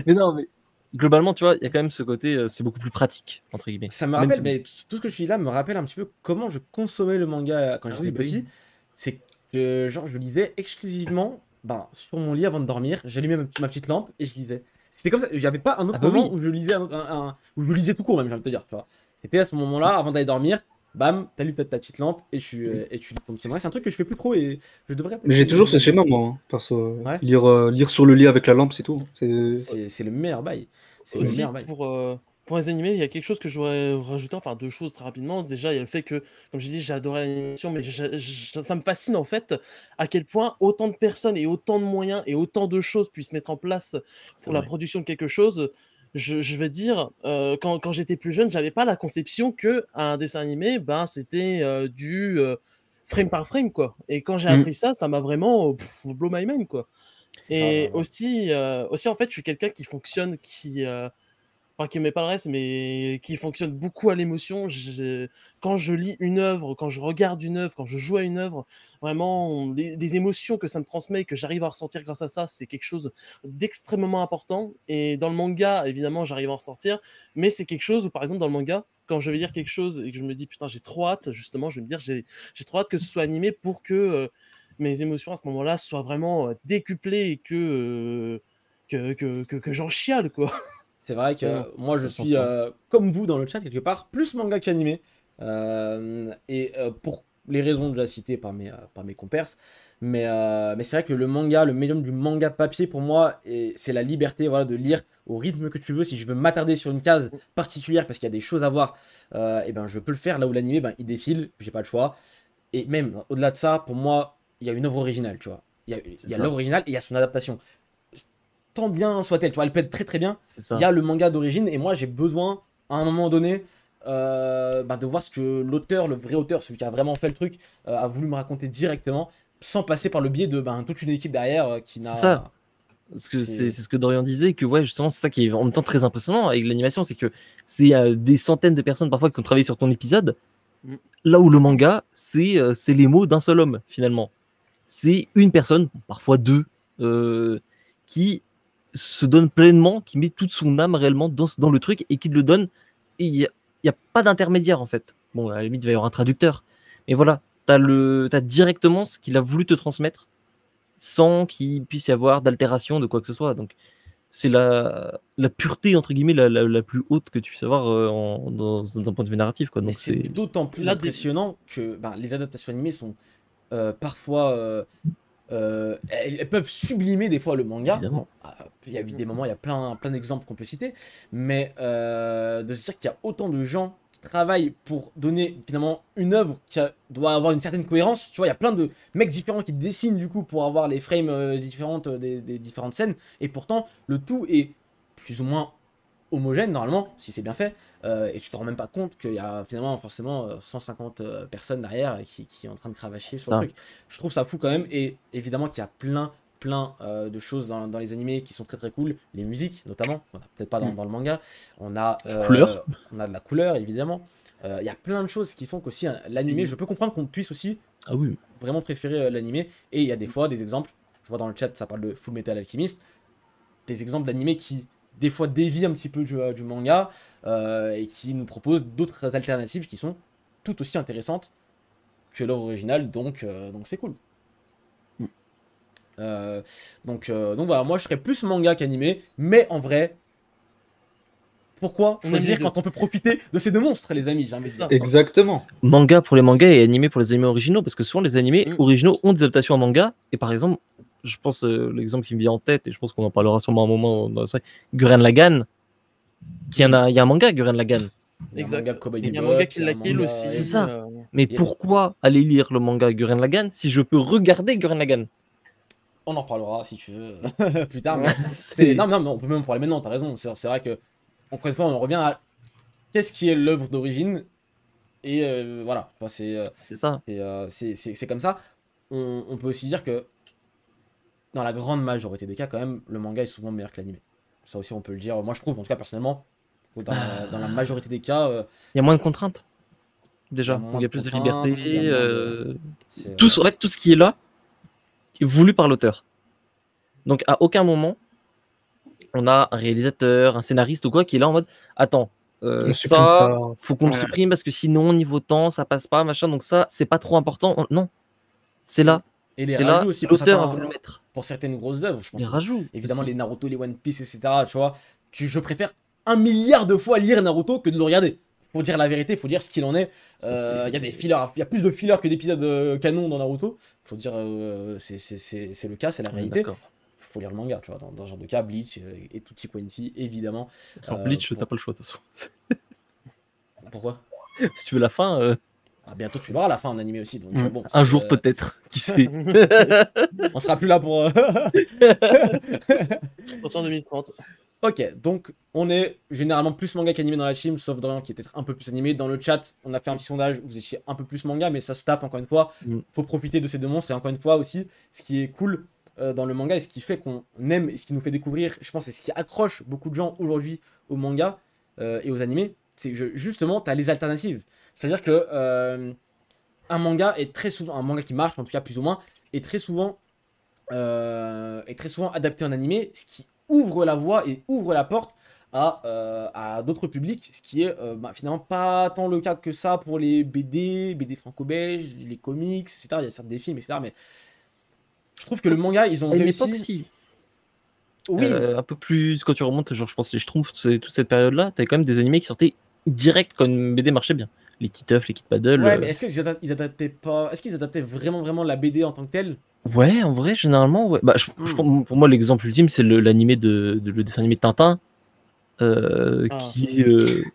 mais non, mais globalement, tu vois, il y a quand même ce côté, c'est beaucoup plus pratique, entre guillemets. Ça me rappelle, mais tout ce que je dis là me rappelle un petit peu comment je consommais le manga quand j'étais petit. C'est que, genre, je lisais exclusivement sur mon lit avant de dormir. J'allumais ma petite lampe et je lisais. C'était comme ça. J'avais pas un autre moment où je lisais où je lisais tout court, même, j'ai envie de te dire. C'était à ce moment-là, avant d'aller dormir. Bam, t'allumes peut-être ta petite lampe et tu lis ton petit manga. C'est un truc que je fais plus trop et je devrais. Mais j'ai toujours ce schéma, moi, hein, perso. Ouais. Lire sur le lit avec la lampe, c'est tout. C'est le meilleur bail. C'est aussi, le meilleur bail. Pour les animés, il y a quelque chose que je voudrais rajouter, enfin 2 choses très rapidement. Déjà, il y a le fait que, comme je dis, j'adorais l'animation, mais ça me fascine en fait à quel point autant de personnes et autant de moyens et autant de choses puissent mettre en place pour la production de quelque chose. Je vais dire, quand j'étais plus jeune, j'avais pas la conception qu'un dessin animé, c'était du frame par frame, quoi. Et quand j'ai appris ça, ça m'a vraiment blow my mind, quoi. Et aussi, en fait, je suis quelqu'un qui fonctionne, enfin, qui met pas le reste, mais qui fonctionne beaucoup à l'émotion. Quand je lis une œuvre, quand je regarde une œuvre, quand je joue à une œuvre, vraiment, les émotions que ça me transmet et que j'arrive à ressentir grâce à ça, c'est quelque chose d'extrêmement important. Et dans le manga, évidemment, j'arrive à en ressortir, mais c'est quelque chose où, par exemple, dans le manga, quand je vais lire quelque chose et que je me dis, putain, j'ai trop hâte, justement, je vais me dire, j'ai trop hâte que ce soit animé pour que mes émotions à ce moment-là soient vraiment décuplées et que j'en chiale, quoi. C'est vrai que moi je suis comme vous dans le chat quelque part, plus manga qu'animé. Pour les raisons déjà citées par mes compères. Mais c'est vrai que le manga, le médium du manga papier pour moi, c'est la liberté de lire au rythme que tu veux. Si je veux m'attarder sur une case particulière parce qu'il y a des choses à voir, je peux le faire. Là où l'animé, il défile, j'ai pas le choix. Et même au-delà de ça, pour moi, il y a une œuvre originale, tu vois. Il y a l'œuvre originale et il y a son adaptation. Tant bien soit-elle, tu vois, elle peut être très très bien. Il y a le manga d'origine et moi j'ai besoin à un moment donné de voir ce que l'auteur, le vrai auteur, celui qui a vraiment fait le truc, a voulu me raconter directement, sans passer par le biais de toute une équipe derrière qui n'a. C'est ça. C'est ce que Dorian disait, que justement c'est ça qui est en même temps très impressionnant avec l'animation, c'est que c'est des centaines de personnes parfois qui ont travaillé sur ton épisode, là où le manga c'est les mots d'un seul homme finalement. C'est une personne, parfois deux, qui se donne pleinement, qui met toute son âme réellement dans le truc et qui le donne. Et il n'y a pas d'intermédiaire en fait. Bon, à la limite, il va y avoir un traducteur. Mais voilà, t'as directement ce qu'il a voulu te transmettre sans qu'il puisse y avoir d'altération de quoi que ce soit. Donc, c'est la pureté, entre guillemets, la plus haute que tu puisses avoir dans un point de vue narratif, quoi. Donc, c'est d'autant plus impressionnant que les adaptations animées sont parfois. Elles peuvent sublimer des fois le manga. Il y a eu des moments, il y a plein d'exemples qu'on peut citer, mais de se dire qu'il y a autant de gens qui travaillent pour donner finalement une œuvre qui doit avoir une certaine cohérence. Tu vois, il y a plein de mecs différents qui dessinent du coup pour avoir les frames différentes des différentes scènes, et pourtant le tout est plus ou moins homogène normalement si c'est bien fait, et tu te rends même pas compte qu'il y a finalement forcément 150 personnes derrière qui est en train de cravacher sur le truc. Je trouve ça fou quand même, et évidemment qu'il y a plein de choses dans les animés qui sont très très cool. Les musiques notamment, on n'a peut-être pas dans le manga, on a de la couleur évidemment. Il y a plein de choses qui font qu'aussi l'animé, je peux comprendre qu'on puisse aussi vraiment préférer l'animé, et il y a des fois des exemples, je vois dans le chat ça parle de Full Metal Alchemist, des exemples d'animés qui des fois dévient un petit peu du manga et qui nous propose d'autres alternatives qui sont tout aussi intéressantes que l'œuvre originale, donc c'est cool. Donc voilà, moi je serais plus manga qu'animé, mais en vrai, pourquoi On aime choisir les deux. quand on peut profiter de ces deux monstres, les amis, j'ai envie de dire. Exactement. Manga pour les mangas et animé pour les animés originaux, parce que souvent les animés Mm. originaux ont des adaptations en manga. Et par exemple, je pense l'exemple qui me vient en tête, et je pense qu'on en parlera sûrement un moment dans la soirée, Gurren Lagann, il y a un manga Gurren Lagann. Il y a un Exact. manga Cowboy Il y a un Bebop, manga qui il y a l'a un kill manga- aussi. C'est ça. euh, Mais Yeah. pourquoi aller lire le manga Gurren Lagann si je peux regarder Gurren Lagann? On en reparlera si tu veux plus tard. Ouais, Mais c'est- non, on peut même en parler maintenant, t'as raison. C'est vrai que, encore une fois, on revient à qu'est-ce qui est l'œuvre d'origine. Et voilà, enfin, c'est ça. c'est comme ça. On peut aussi dire que dans la grande majorité des cas, quand même, le manga est souvent meilleur que l'anime. Ça aussi, on peut le dire. Moi, je trouve, en tout cas, personnellement, dans la majorité des cas, Il y a moins de contraintes. Déjà, Il y a moins donc il y a de plus de contraintes, liberté. il y a moins de- c'est- Tout, en fait, tout ce qui est là est voulu par l'auteur. Donc à aucun moment on a un réalisateur, un scénariste ou quoi qui est là en mode attends, On supprime ça, ça. faut qu'on le Ouais. supprime parce que sinon niveau temps ça passe pas machin, donc ça c'est pas trop important. Non, c'est là, Et les c'est là, rajouts aussi c'est pour, l'auteur a certains- voulu le mettre. pour certaines grosses œuvres, je pense. Les rajouts. Évidemment, aussi. les Naruto, les One Piece, etc. Tu vois, je préfère 1 milliard de fois lire Naruto que de le regarder. Faut dire la vérité, faut dire ce qu'il en est. Ça, c'est- Il y a des fillers, il y a plus de fillers que d'épisodes canon dans Naruto. Faut dire, c'est le cas, c'est la On est réalité. d'accord. Faut lire le manga, tu vois, dans ce genre de cas, Bleach et Tutti Quanti, évidemment. Alors Bleach, pour- t'as pas le choix de toute façon. Pourquoi? Si tu veux la fin, Bientôt tu l'auras à la fin en animé aussi. Donc, bon, un c'est, jour peut-être, qui sait. On sera plus là pour. en 2030. Ok, donc on est généralement plus manga qu'animé dans la team, sauf Dorian qui est peut-être un peu plus animé. Dans le chat, on a fait un petit sondage où vous étiez un peu plus manga, mais ça se tape encore une fois. Mm. Faut profiter de ces deux monstres. Et encore une fois aussi, ce qui est cool dans le manga et ce qui fait qu'on aime et ce qui nous fait découvrir, je pense, et ce qui accroche beaucoup de gens aujourd'hui au manga et aux animés, c'est que justement, tu as les alternatives. C'est-à-dire que un manga est très souvent, un manga qui marche, en tout cas plus ou moins, est très souvent adapté en animé, ce qui ouvre la voie et ouvre la porte à d'autres publics, ce qui est finalement pas tant le cas que ça pour les BD franco-belges, les comics, etc. Il y a certes des films, etc. Mais je trouve que le manga, ils ont À une réussi. époque, si. Oui, Un peu plus, quand tu remontes, genre, je pense, les Schtroumpfs, toute cette période-là, t'avais quand même des animés qui sortaient direct quand une BD marchait bien. Les Titeuf, les Kid Paddle. ouais, mais est-ce qu'ils adaptaient pas. Est-ce qu'ils adaptaient vraiment la BD en tant que telle? Ouais, en vrai, généralement, ouais. Bah, pour moi, l'exemple ultime, c'est l'animé le dessin animé de Tintin. Qui.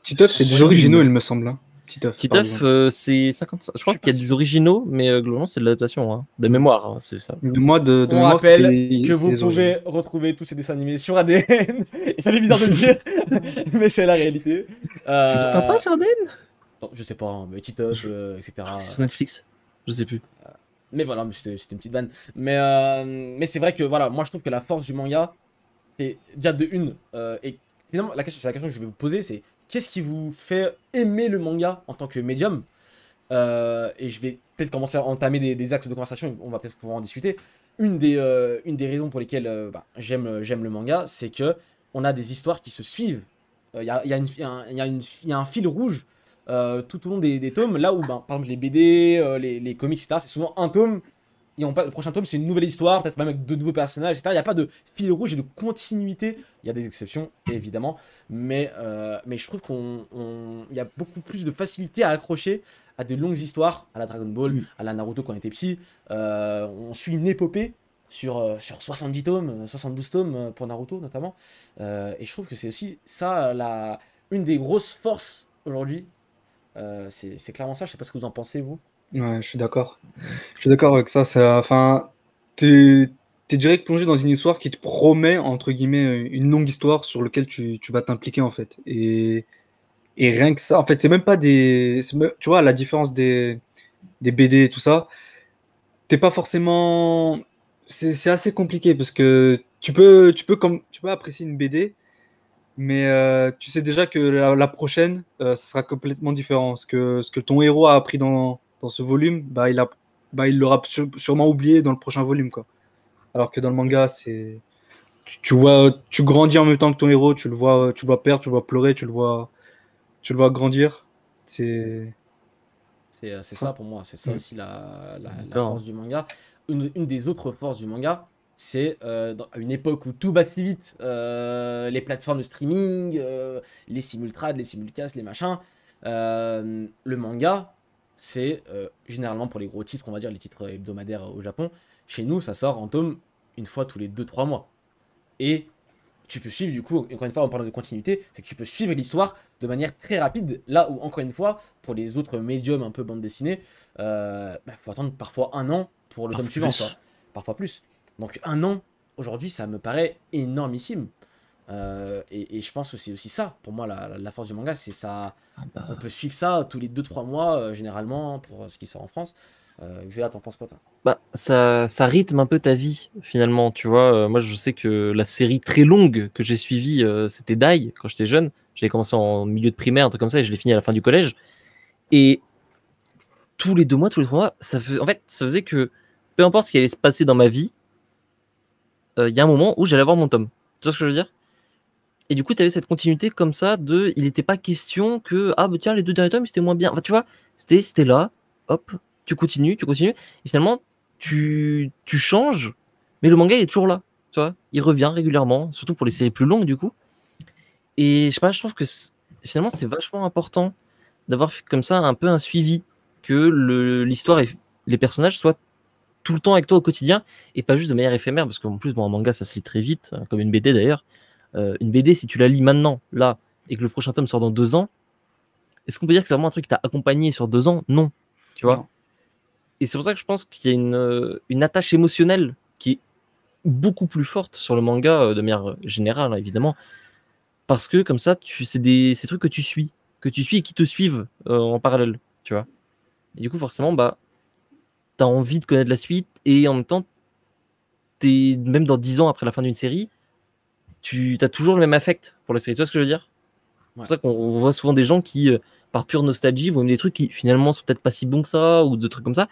Titeuf, c'est des sublime. originaux, il me semble. Hein. Titeuf. par Titeuf, exemple. c'est 55. Je crois Je suis qu'il y a pas des originaux, mais globalement, c'est de l'adaptation, hein. De Mm. mémoire, hein, c'est ça. Mais moi, de On mémoire, rappelle c'était- que vous c'était des originaux. pouvez retrouver tous ces dessins animés sur ADN. Et ça fait bizarre de le dire, mais c'est la réalité. Ils ont Tintin sur ADN? Non, je sais pas, hein, mais Titeuf, etc. C'est sur Netflix. Je sais plus. Mais voilà, mais c'était une petite vanne. Mais c'est vrai que voilà, moi je trouve que la force du manga, c'est déjà de une. Et finalement, c'est la question que je vais vous poser, c'est qu'est-ce qui vous fait aimer le manga en tant que médium? Et je vais peut-être commencer à entamer des axes de conversation, on va peut-être pouvoir en discuter. Une des raisons pour lesquelles j'aime le manga, c'est que on a des histoires qui se suivent. Il y a un fil rouge tout au long des tomes, là où, par exemple, les BD, les comics, etc., c'est souvent un tome, le prochain tome, c'est une nouvelle histoire, peut-être même avec de nouveaux personnages, etc. Il n'y a pas de fil rouge et de continuité. Il y a des exceptions, évidemment, mais je trouve qu'il y a beaucoup plus de facilité à accrocher à de longues histoires, à la Dragon Ball, à la Naruto quand on était petit. On suit une épopée sur 70 tomes, 72 tomes pour Naruto notamment. Et je trouve que c'est aussi ça, une des grosses forces aujourd'hui. C'est clairement ça, je sais pas ce que vous en pensez, vous. Ouais, je suis d'accord. Je suis d'accord avec ça. Enfin, t'es direct plongé dans une histoire qui te promet, entre guillemets, une longue histoire sur laquelle tu vas t'impliquer, en fait. Et rien que ça, en fait, c'est même pas des. Tu vois, à la différence des BD et tout ça, t'es pas forcément. C'est assez compliqué parce que tu peux apprécier une BD, mais tu sais déjà que la prochaine, ça sera complètement différent. Ce que ton héros a appris dans ce volume, il l'aura sûrement oublié dans le prochain volume, quoi. Alors que dans le manga, tu grandis en même temps que ton héros, tu le vois perdre, tu le vois pleurer, tu le vois grandir. C'est C'est ça pour moi, c'est ça aussi la D'accord. force du manga. Une des autres forces du manga, c'est à une époque où tout va si vite, les plateformes de streaming, les simultrades, les simulcasts, les machins, le manga, c'est généralement pour les gros titres, on va dire les titres hebdomadaires au Japon, chez nous ça sort en tome une fois tous les 2-3 mois. Et tu peux suivre, du coup, encore une fois, en parlant de continuité, c'est que tu peux suivre l'histoire de manière très rapide, là où, encore une fois, pour les autres médiums un peu bande dessinée, faut attendre parfois 1 an pour le tome suivant, quoi. Parfois plus. Donc 1 an, aujourd'hui, ça me paraît énormissime. Et je pense que c'est aussi ça, pour moi, la force du manga, c'est ça. On peut suivre ça tous les 2-3 mois, généralement, pour ce qui sort en France. Xéla, t'en penses quoi, toi? Bah, ça rythme un peu ta vie, finalement, tu vois. Moi, je sais que la série très longue que j'ai suivie, c'était Dai, quand j'étais jeune. J'avais commencé en milieu de primaire, un truc comme ça, et je l'ai fini à la fin du collège. Et tous les 2 mois, tous les 3 mois, en fait, ça faisait que, peu importe ce qui allait se passer dans ma vie, il y a un moment où j'allais avoir mon tome. Tu vois ce que je veux dire? Et du coup, tu avais cette continuité comme ça de, il n'était pas question que, ah, bah tiens, les 2 derniers tomes, c'était moins bien. Enfin, tu vois, c'était là, hop, tu continues, et finalement, tu changes, mais le manga, il est toujours là, tu vois, il revient régulièrement, surtout pour les séries plus longues, du coup. Et je sais pas, je trouve que finalement, c'est vachement important d'avoir comme ça un peu un suivi, que l'histoire et les personnages soient tout le temps avec toi au quotidien, et pas juste de manière éphémère, parce qu'en plus, bon, un manga, ça se lit très vite, comme une BD d'ailleurs. Une BD, si tu la lis maintenant, là, et que le prochain tome sort dans 2 ans, est-ce qu'on peut dire que c'est vraiment un truc qui t'a accompagné sur 2 ans? Non, tu vois. Non. Et c'est pour ça que je pense qu'il y a une attache émotionnelle qui est beaucoup plus forte sur le manga, de manière générale, hein, évidemment, parce que comme ça, c'est ces trucs que tu suis et qui te suivent en parallèle, tu vois. Et du coup, forcément, bah, t'as envie de connaître la suite, et en même temps, même dans 10 ans après la fin d'une série, tu as toujours le même affect pour la série. Tu vois ce que je veux dire? C'est pour ça qu'on voit souvent des gens qui, par pure nostalgie, vont aimer des trucs qui finalement sont peut-être pas si bons que ça, ou des trucs comme ça,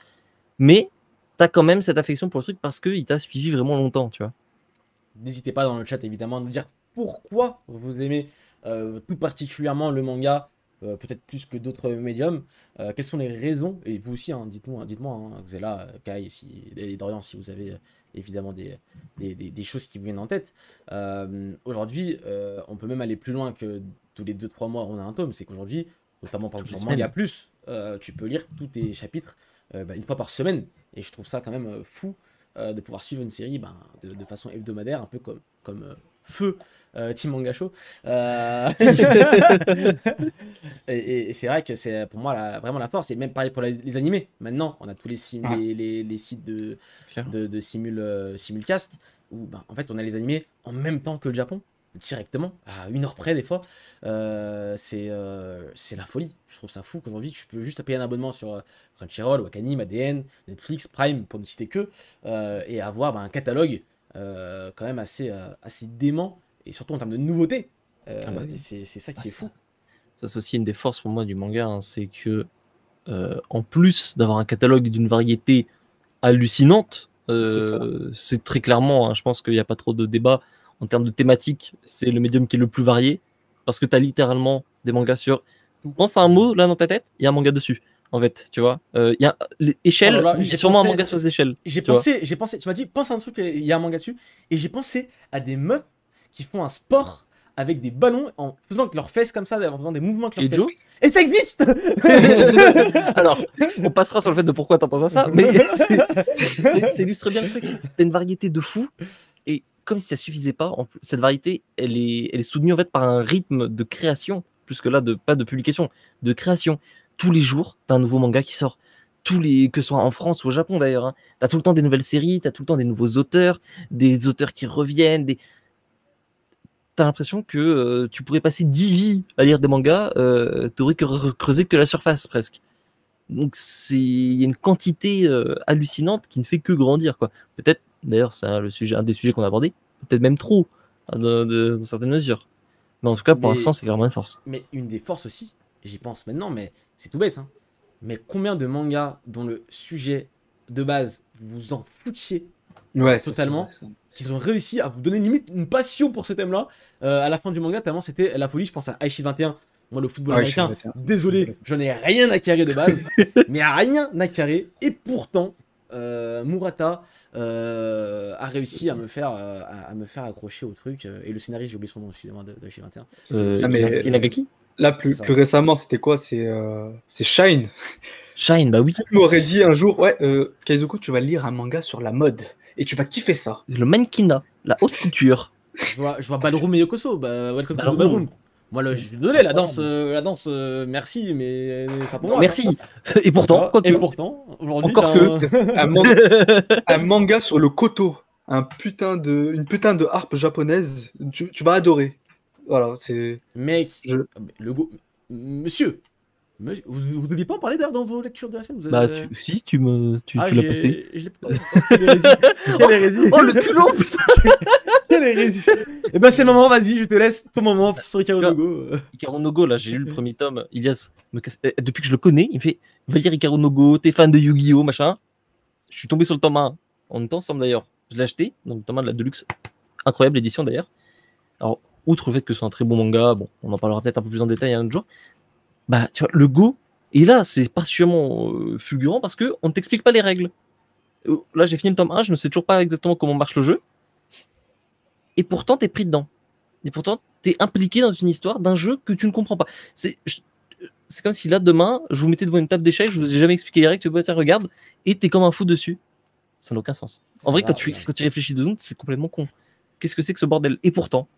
mais t'as quand même cette affection pour le truc parce qu'il t'a suivi vraiment longtemps, tu vois. N'hésitez pas dans le chat évidemment à nous dire pourquoi vous aimez tout particulièrement le manga, peut-être plus que d'autres médiums. Quelles sont les raisons? Et vous aussi, hein, dites-moi, hein, Xela, Kai et Dorian, si vous avez évidemment des choses qui vous viennent en tête. Aujourd'hui, on peut même aller plus loin que tous les 2-3 mois on a un tome. C'est qu'aujourd'hui, notamment par exemple sur Manga Plus, tu peux lire tous tes chapitres une fois par semaine. Et je trouve ça quand même fou de pouvoir suivre une série de façon hebdomadaire, un peu comme Feu Team Manga Show. Et c'est vrai que c'est pour moi vraiment la force. Et même pareil pour les animés. Maintenant, on a tous les sites de simulcast où en fait on a les animés en même temps que le Japon, directement, à 1 heure près des fois. C'est la folie. Je trouve ça fou qu'aujourd'hui tu peux juste payer un abonnement sur Crunchyroll, Wakanim, ADN, Netflix, Prime, pour ne citer que, et avoir un catalogue quand même assez dément, et surtout en termes de nouveautés. Et c'est ça qui est fou. Ça, c'est aussi une des forces pour moi du manga, hein, c'est que en plus d'avoir un catalogue d'une variété hallucinante, c'est très clairement, hein, je pense qu'il n'y a pas trop de débat en termes de thématique, c'est le médium qui est le plus varié, parce que tu as littéralement des mangas sur... Pense à un mot là dans ta tête, il y a un manga dessus. En fait, tu vois, il y a l'échelle, j'ai sûrement un manga sur les échelles. J'ai pensé, tu m'as dit, pense à un truc, il y a un manga dessus, et j'ai pensé à des meufs qui font un sport avec des ballons en faisant avec leurs fesses comme ça, en faisant des mouvements avec leurs fesses. Et ça existe. Alors, on passera sur le fait de pourquoi t'en penses à ça, mais ça illustre bien le truc. T'as une variété de fou, et comme si ça suffisait pas, cette variété, elle est soutenue en fait par un rythme de création, plus que là, pas de publication, de création. Tous les jours, t'as un nouveau manga qui sort. Que ce soit en France ou au Japon d'ailleurs. Hein. T'as tout le temps des nouvelles séries, t'as tout le temps des nouveaux auteurs, des auteurs qui reviennent. T'as l'impression que tu pourrais passer 10 vies à lire des mangas, t'aurais creusé que la surface presque. Donc il y a une quantité hallucinante qui ne fait que grandir, quoi. Peut-être, d'ailleurs, c'est un des sujets qu'on a abordé, peut-être même trop, dans certaines mesures. Mais en tout cas, pour l'instant, c'est clairement une force. Mais une des forces aussi, j'y pense maintenant, mais c'est tout bête, hein. Mais combien de mangas dont le sujet de base, vous en foutiez totalement, qu'ils ont réussi à vous donner limite une passion pour ce thème-là, à la fin du manga, tellement c'était la folie. Je pense à Aichi 21, moi le football américain, désolé, j'en ai rien à carrer de base, mais rien à carrer, et pourtant, Murata a réussi à me faire accrocher au truc. Et le scénariste, j'ai oublié son nom, excusez-moi, de chez 21. mais- Inagaki Là, C'est ça. plus récemment, c'était quoi? C'est Shine. Shine, bah oui. Qui m'aurait dit un jour, ouais, Kaizoku, tu vas lire un manga sur la mode et tu vas kiffer ça. Le mannequinat, la haute couture. Je vois Ballroom et Yokoso. Bah, welcome to the Ballroom. Ballroom. Moi, je suis désolé, la danse, merci, mais pas pour moi. Merci. Et pourtant, Et quoique. pourtant, aujourd'hui, Encore Un manga sur le koto, une putain de harpe japonaise, tu vas adorer. Voilà, c'est. Mec, Je- le go... Monsieur, vous deviez pas en parler d'ailleurs dans vos lectures de la semaine. Bah, si, tu l'as passé. Je l'ai pas. Quelle hérésie. Quelle hérésie. Oh, le culot, putain. Quelle hérésie. Et ben, c'est le moment, vas-y, je te laisse ton moment sur Ikaru no Go. Ikaru no Go, là, j'ai lu le premier tome. Ilias, depuis que je le connais, il me fait va lire Ikaru no Go, t'es fan de Yu-Gi-Oh, machin. Je suis tombé sur le tome 1. On était ensemble d'ailleurs. Je l'ai acheté, donc le tome 1 de la Deluxe. Incroyable édition d'ailleurs. Alors, outre le fait que c'est un très bon manga, bon, on en parlera peut-être un peu plus en détail un autre jour. Bah, tu vois, le Go, et là, c'est particulièrement fulgurant parce qu'on ne t'explique pas les règles. Là, j'ai fini le tome 1, je ne sais toujours pas exactement comment marche le jeu. Et pourtant, t'es pris dedans. Et pourtant, t'es impliqué dans une histoire d'un jeu que tu ne comprends pas. C'est comme si là, demain, je vous mettais devant une table d'échecs, je vous ai jamais expliqué les règles, tu vois, regarde, et t'es comme un fou dessus. Ça n'a aucun sens. En vrai, quand tu réfléchis 2 secondes, c'est complètement con. Qu'est-ce que c'est que ce bordel? Et pourtant,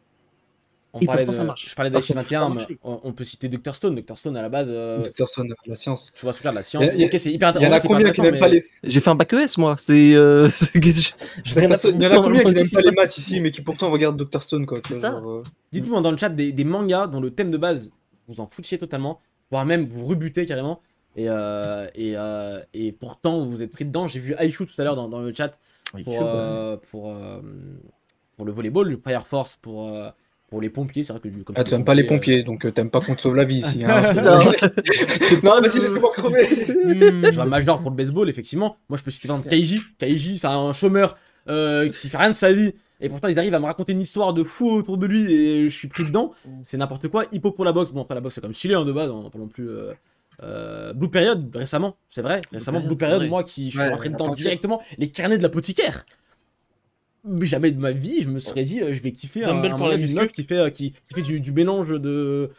ça marche. Je parlais d'Aichi 21, mais on peut citer Dr. Stone. Dr. Stone, à la base, Dr. Stone, la science. tu vois, c'est de la science. Il y a- Ok, c'est hyper Il y en a c'est hyper combien qui intéressant, n'aiment pas mais- les. j'ai fait un bac ES, moi. J'ai rien à Il y en a combien qui n'aiment qu'est-ce pas qui les se maths ici, mais qui pourtant regardent Dr. Stone, quoi. C'est tu ça. vois, genre, Dites-nous dans le chat des mangas dont le thème de base vous en foutiez totalement, voire même vous rebutez carrément. Et pourtant vous êtes pris dedans. J'ai vu Aishu tout à l'heure dans le chat pour le volleyball, le Fire Force pour les pompiers. C'est vrai que comme Ah, tu n'aimes pas les pompiers, donc t'aimes pas qu'on te sauve la vie ici. Hein. Bizarre. Non, mais si, laissez-moi crever. Je vois Major pour le baseball, effectivement. Moi je peux citer par exemple Kaiji. Kaiji, c'est un chômeur qui fait rien de sa vie. Et pourtant, ils arrivent à me raconter une histoire de fou autour de lui et je suis pris dedans. C'est n'importe quoi. Hippo pour la boxe. Bon, après, la boxe, c'est comme stylé de base. On n'a pas non plus. Blue Period, récemment, c'est vrai. Récemment, Blue Period, moi qui suis rentré dedans directement. Les carnets de l'apothicaire. Mais jamais de ma vie, je me serais dit, je vais kiffer un Dumbbell pour manga la d'une muscu. meuf qui fait du mélange de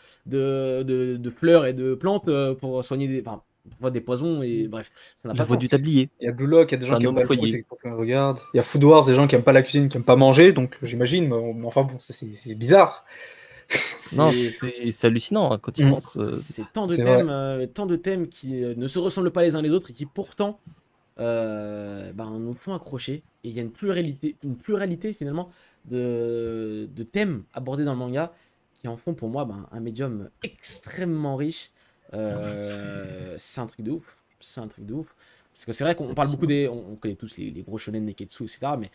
fleurs et de plantes pour soigner des poisons et bref. Ça n'a La pas de voix sens. du tablier. Il y a Blue Lock, il y a des gens C'est qui un aiment pas homme le foot foyer. et qui pourtant regardent. Il y a Food Wars, des gens qui aiment pas la cuisine, qui aiment pas manger, donc j'imagine, mais enfin bon, c'est bizarre. Non, c'est hallucinant hein, quand il pense. C'est tant de C'est tant de thèmes qui ne se ressemblent pas les uns les autres et qui pourtant nous font accrocher. Et il y a une pluralité finalement de thèmes abordés dans le manga qui en font pour moi un médium extrêmement riche. C'est un truc de ouf. C'est un truc de ouf. Parce que c'est vrai qu'on parle beaucoup on connaît tous les gros shonen Neketsu, etc. Mais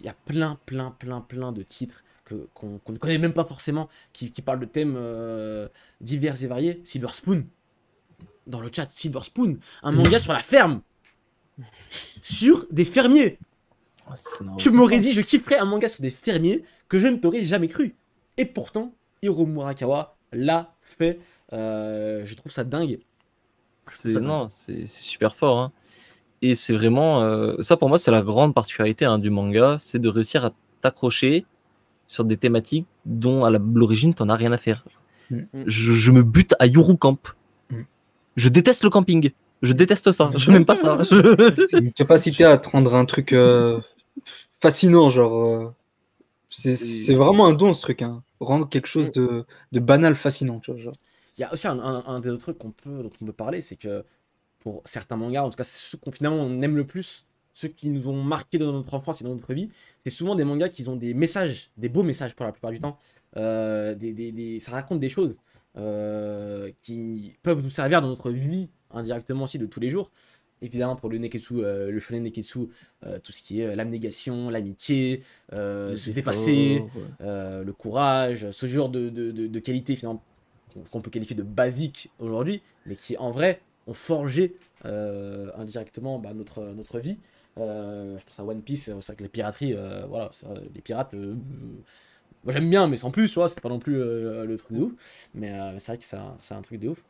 il y a plein de titres qu'on ne connaît même pas forcément qui parlent de thèmes divers et variés. Silver Spoon. Dans le chat, Silver Spoon. Un manga sur la ferme. Sur des fermiers. Tu m'aurais dit, je kifferais un manga sur des fermiers que je ne t'aurais jamais cru. Et pourtant, Hiro Murakawa l'a fait. Je trouve ça dingue. C'est super fort. Hein. Et c'est vraiment. Ça, pour moi, c'est la grande particularité du manga, c'est de réussir à t'accrocher sur des thématiques dont, à l'origine, t'en as rien à faire. Je me bute à Yuru Camp. Je déteste le camping. Je déteste ça. Je n'aime pas ça. C'est une capacité à te rendre un truc fascinant, genre. C'est vraiment un don, ce truc. Hein. Rendre quelque chose de banal fascinant, tu vois. Genre. Il y a aussi un des autres trucs dont on peut parler, c'est que pour certains mangas, en tout cas ceux qu'on finalement on aime le plus, ceux qui nous ont marqué dans notre enfance et dans notre vie, c'est souvent des mangas qui ont des messages, des beaux messages pour la plupart du temps. Ça raconte des choses qui peuvent nous servir dans notre vie indirectement aussi de tous les jours. Évidemment pour le Neketsu, le shonen Neketsu, tout ce qui est l'abnégation, l'amitié, se dépasser, le courage, ce genre de qualité finalement qu'on peut qualifier de basique aujourd'hui, mais qui en vrai ont forgé indirectement notre vie. Je pense à One Piece, c'est vrai que les pirateries, voilà, les pirates, moi j'aime bien, mais sans plus, tu vois, c'était pas non plus le truc de ouf, mais c'est vrai que c'est un truc de ouf.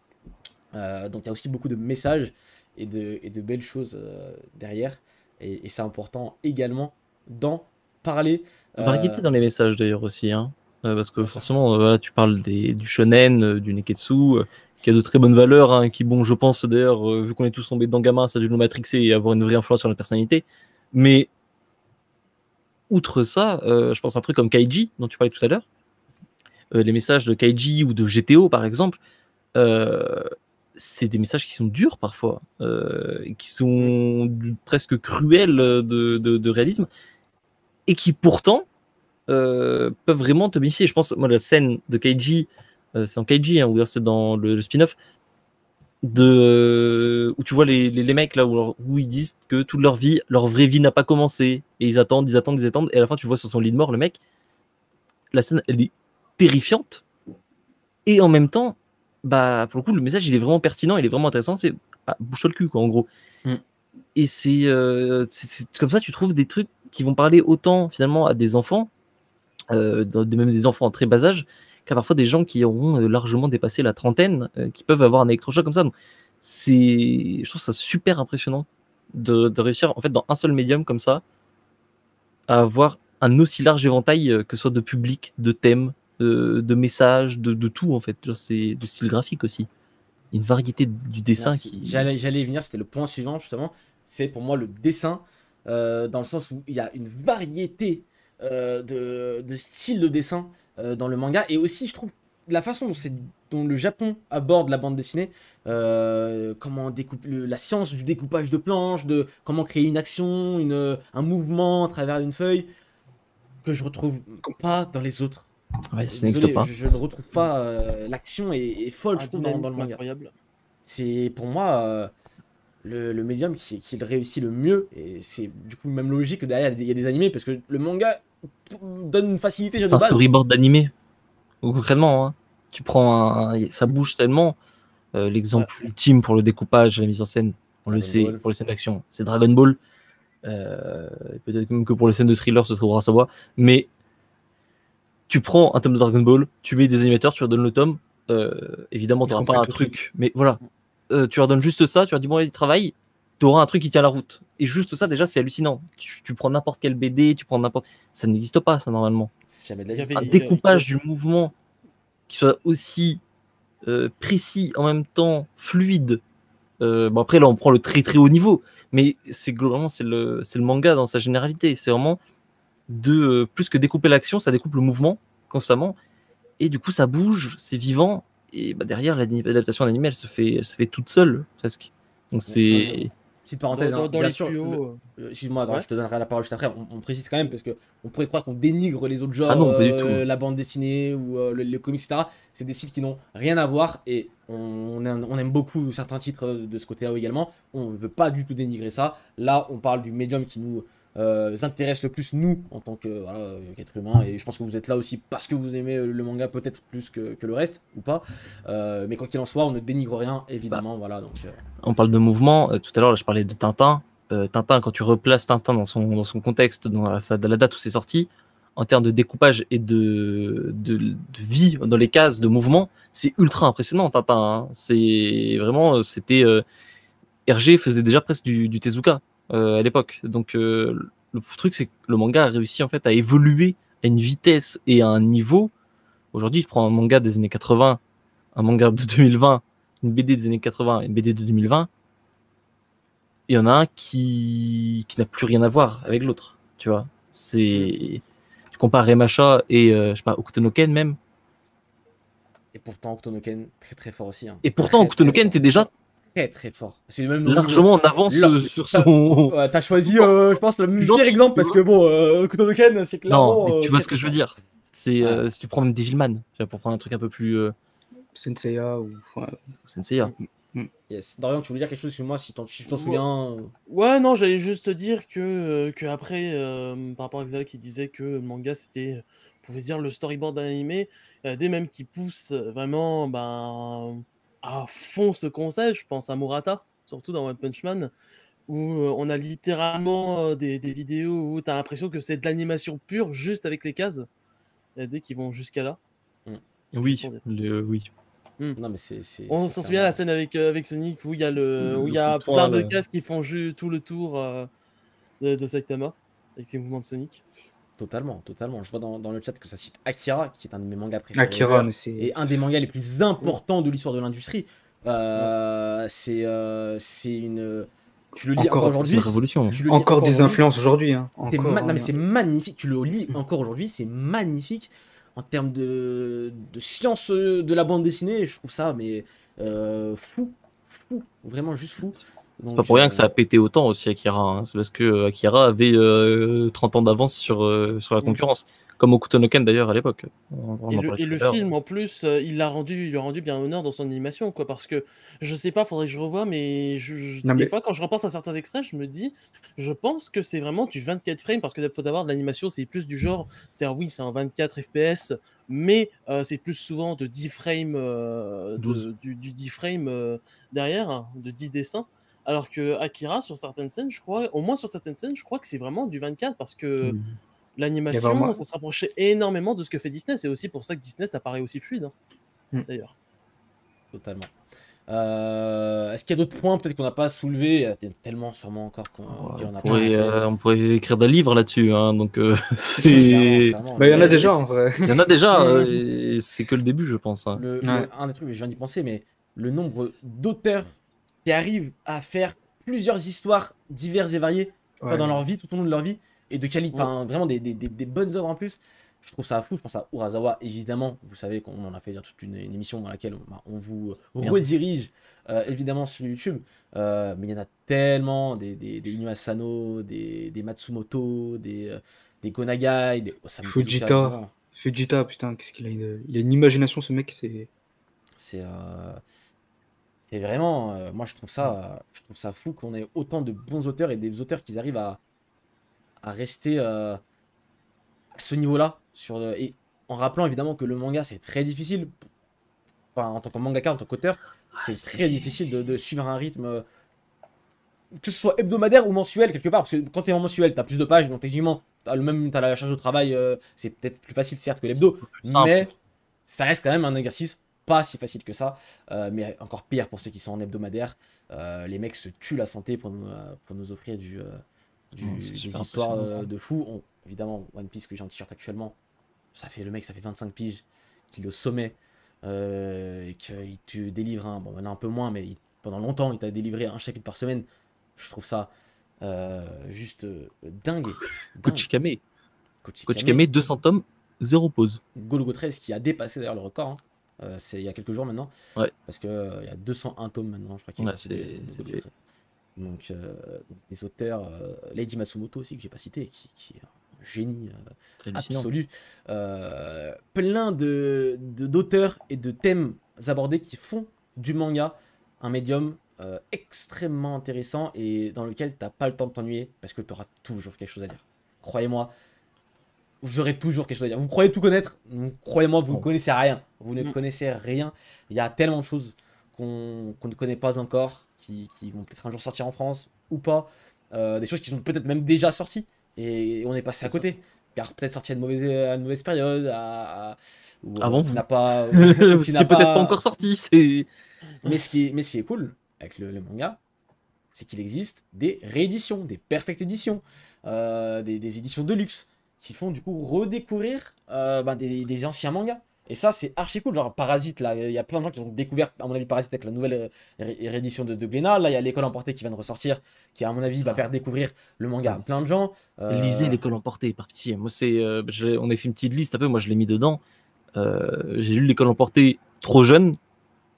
Donc il y a aussi beaucoup de messages, et de belles choses derrière. Et c'est important également d'en parler. Variété dans les messages d'ailleurs aussi, hein. Parce que Bien sûr. forcément, voilà, tu parles du shonen, du neketsu, qui a de très bonnes valeurs, hein, qui, bon, je pense d'ailleurs, vu qu'on est tous tombés dedans gamin, ça a dû nous matrixer et avoir une vraie influence sur notre personnalité. Mais outre ça, je pense à un truc comme Kaiji, dont tu parlais tout à l'heure. Les messages de Kaiji ou de GTO, par exemple, euh, c'est des messages qui sont durs parfois, qui sont presque cruels de réalisme, et qui pourtant peuvent vraiment te méfier. Je pense, moi, la scène de Kaiji, c'est en Kaiji, hein, ou alors c'est dans le spin-off, où tu vois les mecs là où ils disent que toute leur vie, leur vraie vie n'a pas commencé, et ils attendent, et à la fin tu vois sur son lit de mort le mec, la scène elle est terrifiante, et en même temps, bah pour le coup le message il est vraiment pertinent, il est vraiment intéressant, c'est bouge-toi le cul quoi en gros. Et c'est comme ça tu trouves des trucs qui vont parler autant finalement à des enfants, même des enfants en très bas âge, qu'à parfois des gens qui auront largement dépassé la trentaine, qui peuvent avoir un électrochoc comme ça. Donc, je trouve ça super impressionnant de réussir, en fait, dans un seul médium comme ça, à avoir un aussi large éventail, que ce soit de public, de thèmes, de messages, de tout, en fait. C'est de style graphique aussi. Une variété du dessin Merci. qui... J'allais y venir, c'était le point suivant justement. C'est pour moi le dessin, dans le sens où il y a une variété de styles de dessin dans le manga. Et aussi, je trouve, la façon dont le Japon aborde la bande dessinée, comment la science du découpage de planches, de comment créer une action, un mouvement à travers une feuille, que je retrouve pas dans les autres. Ouais, ça n'existe Désolé, pas. je ne retrouve pas. L'action est folle, je Un trouve, dans le dynamisme manga. incroyable. C'est pour moi le médium qui le réussit le mieux. Et c'est du coup même logique que derrière il y a des animés parce que le manga donne une facilité déjà C'est de un base. storyboard d'animé, concrètement, hein. Tu prends ça bouge tellement. L'exemple ultime pour le découpage, la mise en scène, on le Dragon sait, Ball. pour les scènes d'action, c'est Dragon Ball. Peut-être même que pour les scènes de thriller, ce sera Sawa. Mais tu prends un tome de Dragon Ball, tu mets des animateurs, tu leur donnes le tome. Évidemment, Ils tu n'auras pas comprennent un tout de truc, mais voilà. Tu leur donnes juste ça, tu leur dis bon, allez, travaille. Tu auras un truc qui tient la route. Et juste ça, déjà, c'est hallucinant. Tu prends n'importe quel BD, tu prends n'importe. Ça n'existe pas, ça, normalement. C'est jamais de Il y la vie. avait- Un découpage du mouvement qui soit aussi précis, en même temps fluide. Bon, après, là, on prend le très très haut niveau. Mais globalement, c'est le manga dans sa généralité. C'est vraiment plus que découper l'action, ça découpe le mouvement constamment. Et du coup, ça bouge, c'est vivant. Et bah, derrière, l'adaptation en anime, elle se fait toute seule, presque. Donc c'est. Petite parenthèse, Dans, hein. dans Bien les sûr. plus hauts, Excuse-moi, attends, ouais. je te donnerai la parole juste après. On précise quand même parce que on pourrait croire qu'on dénigre les autres genres, Ah non, pas du tout. la bande dessinée ou les comics, etc. C'est des styles qui n'ont rien à voir et on aime beaucoup certains titres de ce côté-là également. On ne veut pas du tout dénigrer ça. Là, on parle du médium qui nous intéresse le plus, nous, en tant qu'être humain. Et je pense que vous êtes là aussi parce que vous aimez le manga peut-être plus que le reste ou pas. Mais quoi qu'il en soit, on ne dénigre rien, évidemment. Voilà, donc, On parle de mouvement. Tout à l'heure, là, je parlais de Tintin. Tintin, quand tu replaces Tintin dans son contexte, dans la date où c'est sorti, en termes de découpage et de vie dans les cases de mouvement, c'est ultra impressionnant, Tintin, hein. C'est vraiment, Hergé faisait déjà presque du Tezuka à l'époque. Donc le truc, c'est que le manga a réussi en fait à évoluer à une vitesse et à un niveau. Aujourd'hui, tu prends un manga des années 80, un manga de 2020, une BD des années 80, une BD de 2020. Il y en a un qui n'a plus rien à voir avec l'autre, tu vois. Tu compares Remacha et je sais pas, Okutonoken même. et pourtant, Octonoken, très très fort aussi. Hein. Et pourtant, Très, Okutonoken, très t'es déjà très très fort. C'est même largement en avance sur son. Ouais, t'as choisi, je pense, le pire Gentil, exemple parce que bon, Octonoken, c'est Non, clairement. mais tu vois très, ce que très je veux fort. dire. C'est Ouais. si tu prends même Devilman, tu vois, pour prendre un truc un peu plus Senseiya ou. Ouais. Senseiya. Yes. Dorian, tu voulais dire quelque chose sur moi si tu t'en souviens. Ouais, non, j'allais juste te dire que après, par rapport à Xal qui disait que le manga c'était, on pouvait dire le storyboard d'un animé, il y a des mêmes qui poussent vraiment à fond ce concept. Je pense à Murata, surtout dans One Punch Man, où on a littéralement des vidéos où tu as l'impression que c'est de l'animation pure juste avec les cases. Il y a des qui vont jusqu'à là. Oui, Juste pour dire. oui. Non, mais On c'est s'en souvient la clairement. scène avec Sonic où il y a, où il y Le a coup de poing, plein de là. cases qui font tout le tour de Saitama avec les mouvements de Sonic. Totalement, totalement. Je vois dans le chat que ça cite Akira, qui est un de mes mangas préférés Akira, ever, mais c'est. et un des mangas les plus importants de l'histoire de l'industrie. C'est une. Tu le lis encore Encore, C'est une aujourd'hui. révolution. Tu le lis encore des aujourd'hui. influences aujourd'hui. Hein. C'est Encore. non, mais c'est hein. magnifique. Tu le lis encore aujourd'hui. C'est magnifique en termes de science de la bande dessinée. Je trouve ça mais fou, fou, vraiment juste fou. C'est pas Donc, pour rien que ça a pété autant aussi Akira. Hein. C'est parce que Akira avait 30 ans d'avance sur la concurrence. Comme Hokuto no Ken d'ailleurs à l'époque. On en parlait Et tout le à l'heure. film, en plus, il lui a rendu bien honneur dans son animation, quoi, parce que, je sais pas, faudrait que je revoie, mais Non, des mais fois, quand je repense à certains extraits, je me dis, je pense que c'est vraiment du 24 frames, parce que faut savoir, de l'animation, c'est plus du genre, oui, c'est un 24 FPS, mais c'est plus souvent de 10 frames, 12. du 10 frames derrière, hein, de 10 dessins, alors que Akira, sur certaines scènes, je crois, au moins sur certaines scènes, je crois que c'est vraiment du 24, parce que il y a l'animation, vraiment. ça se rapprochait énormément de ce que fait Disney. C'est aussi pour ça que Disney, ça paraît aussi fluide, hein, Mm. d'ailleurs. totalement. Est-ce qu'il y a d'autres points peut-être qu'on n'a pas soulevés? Il y a tellement sûrement encore qu'on On n'a pas pourrait, pensé. on pourrait écrire des livres là-dessus. Hein, donc Clairement, c'est. clairement. Bah, il y en a Mais- déjà en vrai. Il y en a déjà. Mais- Et c'est que le début, je pense. Hein. Ouais. Un des trucs, je viens d'y penser, mais le nombre d'auteurs qui arrivent à faire plusieurs histoires diverses et variées Ouais. dans leur vie, tout au long de leur vie, et de qualité, Ouais. enfin vraiment des bonnes œuvres en plus. Je trouve ça fou. Je pense à Urasawa, évidemment. Vous savez qu'on en a fait toute une émission dans laquelle on vous Merde. redirige évidemment sur YouTube. Mais il y en a tellement des Inu Asano, des Matsumoto, des Gonagai, des Osamu Tezuka, Fujita. vraiment. Fujita, putain, qu'est-ce qu'il a il a une imagination, ce mec, c'est. C'est vraiment, moi je trouve ça fou qu'on ait autant de bons auteurs et des auteurs qui arrivent à rester à ce niveau-là. Et en rappelant évidemment que le manga c'est très difficile, enfin, en tant que mangaka, en tant qu'auteur, c'est très difficile de suivre un rythme, que ce soit hebdomadaire ou mensuel quelque part, parce que quand tu es en mensuel, tu as plus de pages, donc techniquement, t'as la charge de travail, c'est peut-être plus facile certes que l'hebdo, mais ça reste quand même un exercice pas si facile que ça, mais encore pire pour ceux qui sont en hebdomadaire. Les mecs se tuent la santé pour nous offrir C'est des super histoires impressionnant. de fous. Évidemment, One Piece que j'ai en t-shirt actuellement, ça fait 25 piges qu'il est au sommet, et qu'il te délivre bon maintenant un peu moins, mais pendant longtemps il t'a délivré un chapitre par semaine. Je trouve ça juste dingue. Kochikame. Kochikame. Kochikame, 200 tomes, 0 pause. Golugo 13 qui a dépassé d'ailleurs le record, hein. C'est il y a quelques jours maintenant, Ouais. parce que il y a 201 tomes maintenant, je crois qu'il est Ouais, sorti de c'est Golugo fait. 13. Donc des auteurs, Lady Matsumoto aussi que j'ai pas cité, qui est un génie C'est hallucinant. absolu, plein d'auteurs et de thèmes abordés qui font du manga un médium extrêmement intéressant et dans lequel t'as pas le temps de t'ennuyer parce que tu auras toujours quelque chose à dire. Croyez-moi, vous aurez toujours quelque chose à dire. Vous croyez tout connaître, croyez-moi, vous ne connaissez rien. Vous ne connaissez rien. Il y a tellement de choses qu'on ne connaît pas encore, qui vont peut-être un jour sortir en France ou pas. Des choses qui sont peut-être même déjà sorties et on est passé à côté. Car peut-être sorti à une mauvaise période, ou Avant qui vous. n'a pas. qui n'a C'est peut-être pas encore sorti. C'est. Mais ce qui est cool avec le manga, c'est qu'il existe des rééditions, des perfect éditions, des éditions de luxe, qui font du coup redécouvrir des anciens mangas. Et ça, c'est archi cool. Genre Parasite, là, il y a plein de gens qui ont découvert, à mon avis, Parasite avec la nouvelle réédition de Glénat. Là, il y a L'école emportée qui vient de ressortir, qui, à mon avis, va faire découvrir le manga à plein de gens. Lisez L'école emportée, par pitié. Moi, c'est. On a fait une petite liste un peu, moi je l'ai mis dedans. J'ai lu L'école emportée trop jeune,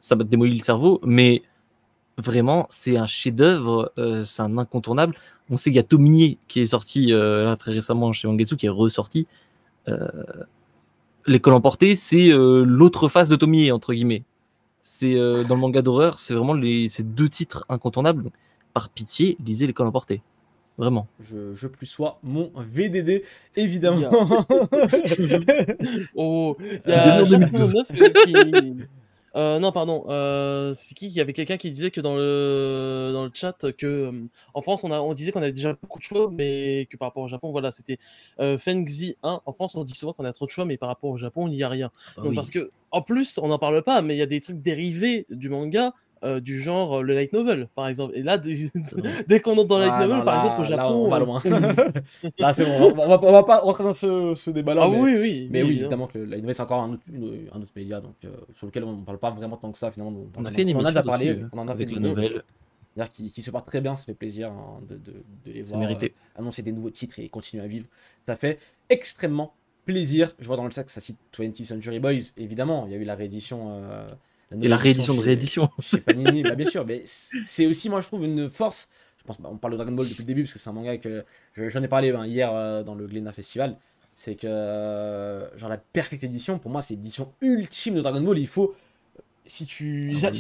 ça m'a démoli le cerveau, mais vraiment, c'est un chef-d'œuvre, c'est un incontournable. On sait qu'il y a Tomie qui est sorti là très récemment chez Mangetsu, qui est ressorti. L'école emportée, c'est l'autre face de Tomie, entre guillemets. C'est dans le manga d'horreur, c'est vraiment ces deux titres incontournables. Donc, par pitié, lisez L'école emportée. Vraiment. Je plus sois mon VDD, évidemment. Oh, il y Devenir a Jacques 2012. Monneuf Non, pardon. C'est qui? Il y avait quelqu'un qui disait que dans le chat que en France, on disait qu'on avait déjà beaucoup de choix, mais que par rapport au Japon, voilà, c'était Fengzi 1. En France, on dit souvent qu'on a trop de choix, mais par rapport au Japon, il n'y a rien. Bah Donc, oui. parce que, en plus, on n'en parle pas, mais il y a des trucs dérivés du manga. Du genre le light novel par exemple, et là dès qu'on entre dans le light Ah non, novel par exemple au là, on Japon va loin. Là, c'est bon, on va pas rentrer dans ce débat-là, ah oui oui mais oui oui, évidemment. évidemment que la nouvelle, c'est encore un autre média, donc, sur lequel on ne parle pas vraiment tant que ça, finalement. On a fait une On en a émission déjà parlé, dessus, on en a fait avec une la émission, nouvelle, d'ailleurs, qui se porte très bien, ça fait plaisir hein, de les c'est voir mérité. annoncer des nouveaux titres et continuer à vivre. Ça fait extrêmement plaisir. Je vois dans le chat que ça cite 20th Century Boys, évidemment, il y a eu la réédition, la Et la nouvelle édition réédition de réédition. chez Panini, bah bien sûr, mais c'est aussi, moi je trouve, une force. Je pense, on parle de Dragon Ball depuis le début, parce que c'est un manga que j'en ai parlé hier dans le Glénat Festival. C'est que, genre, la Perfect Edition, pour moi, c'est l'édition ultime de Dragon Ball. Il faut, si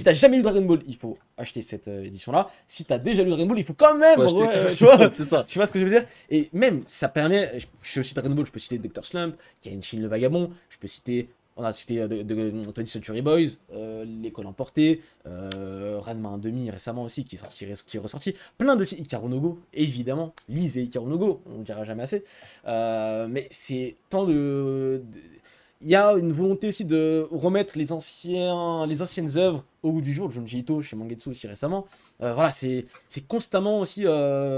t'as jamais lu Dragon Ball, il faut acheter cette édition-là. Si t'as déjà lu Dragon Ball, il faut quand même, Faut acheter tu vois, c'est ça. tu vois ce que je veux dire? Et même, ça permet, je suis aussi Dragon Ball, je peux citer Dr. Slump, Kenshin le Vagabond, je peux citer, on a cité de 20th Century Boys, L'école emportée, Ranma 1,5 récemment aussi, qui est ressorti, plein de titres, Ikaru no Go, évidemment, lisez Ikaru no Go, on ne dira jamais assez, mais c'est tant il y a une volonté aussi de remettre les anciennes œuvres au goût du jour. Junji Ito chez Mangetsu aussi récemment. Voilà, c'est constamment aussi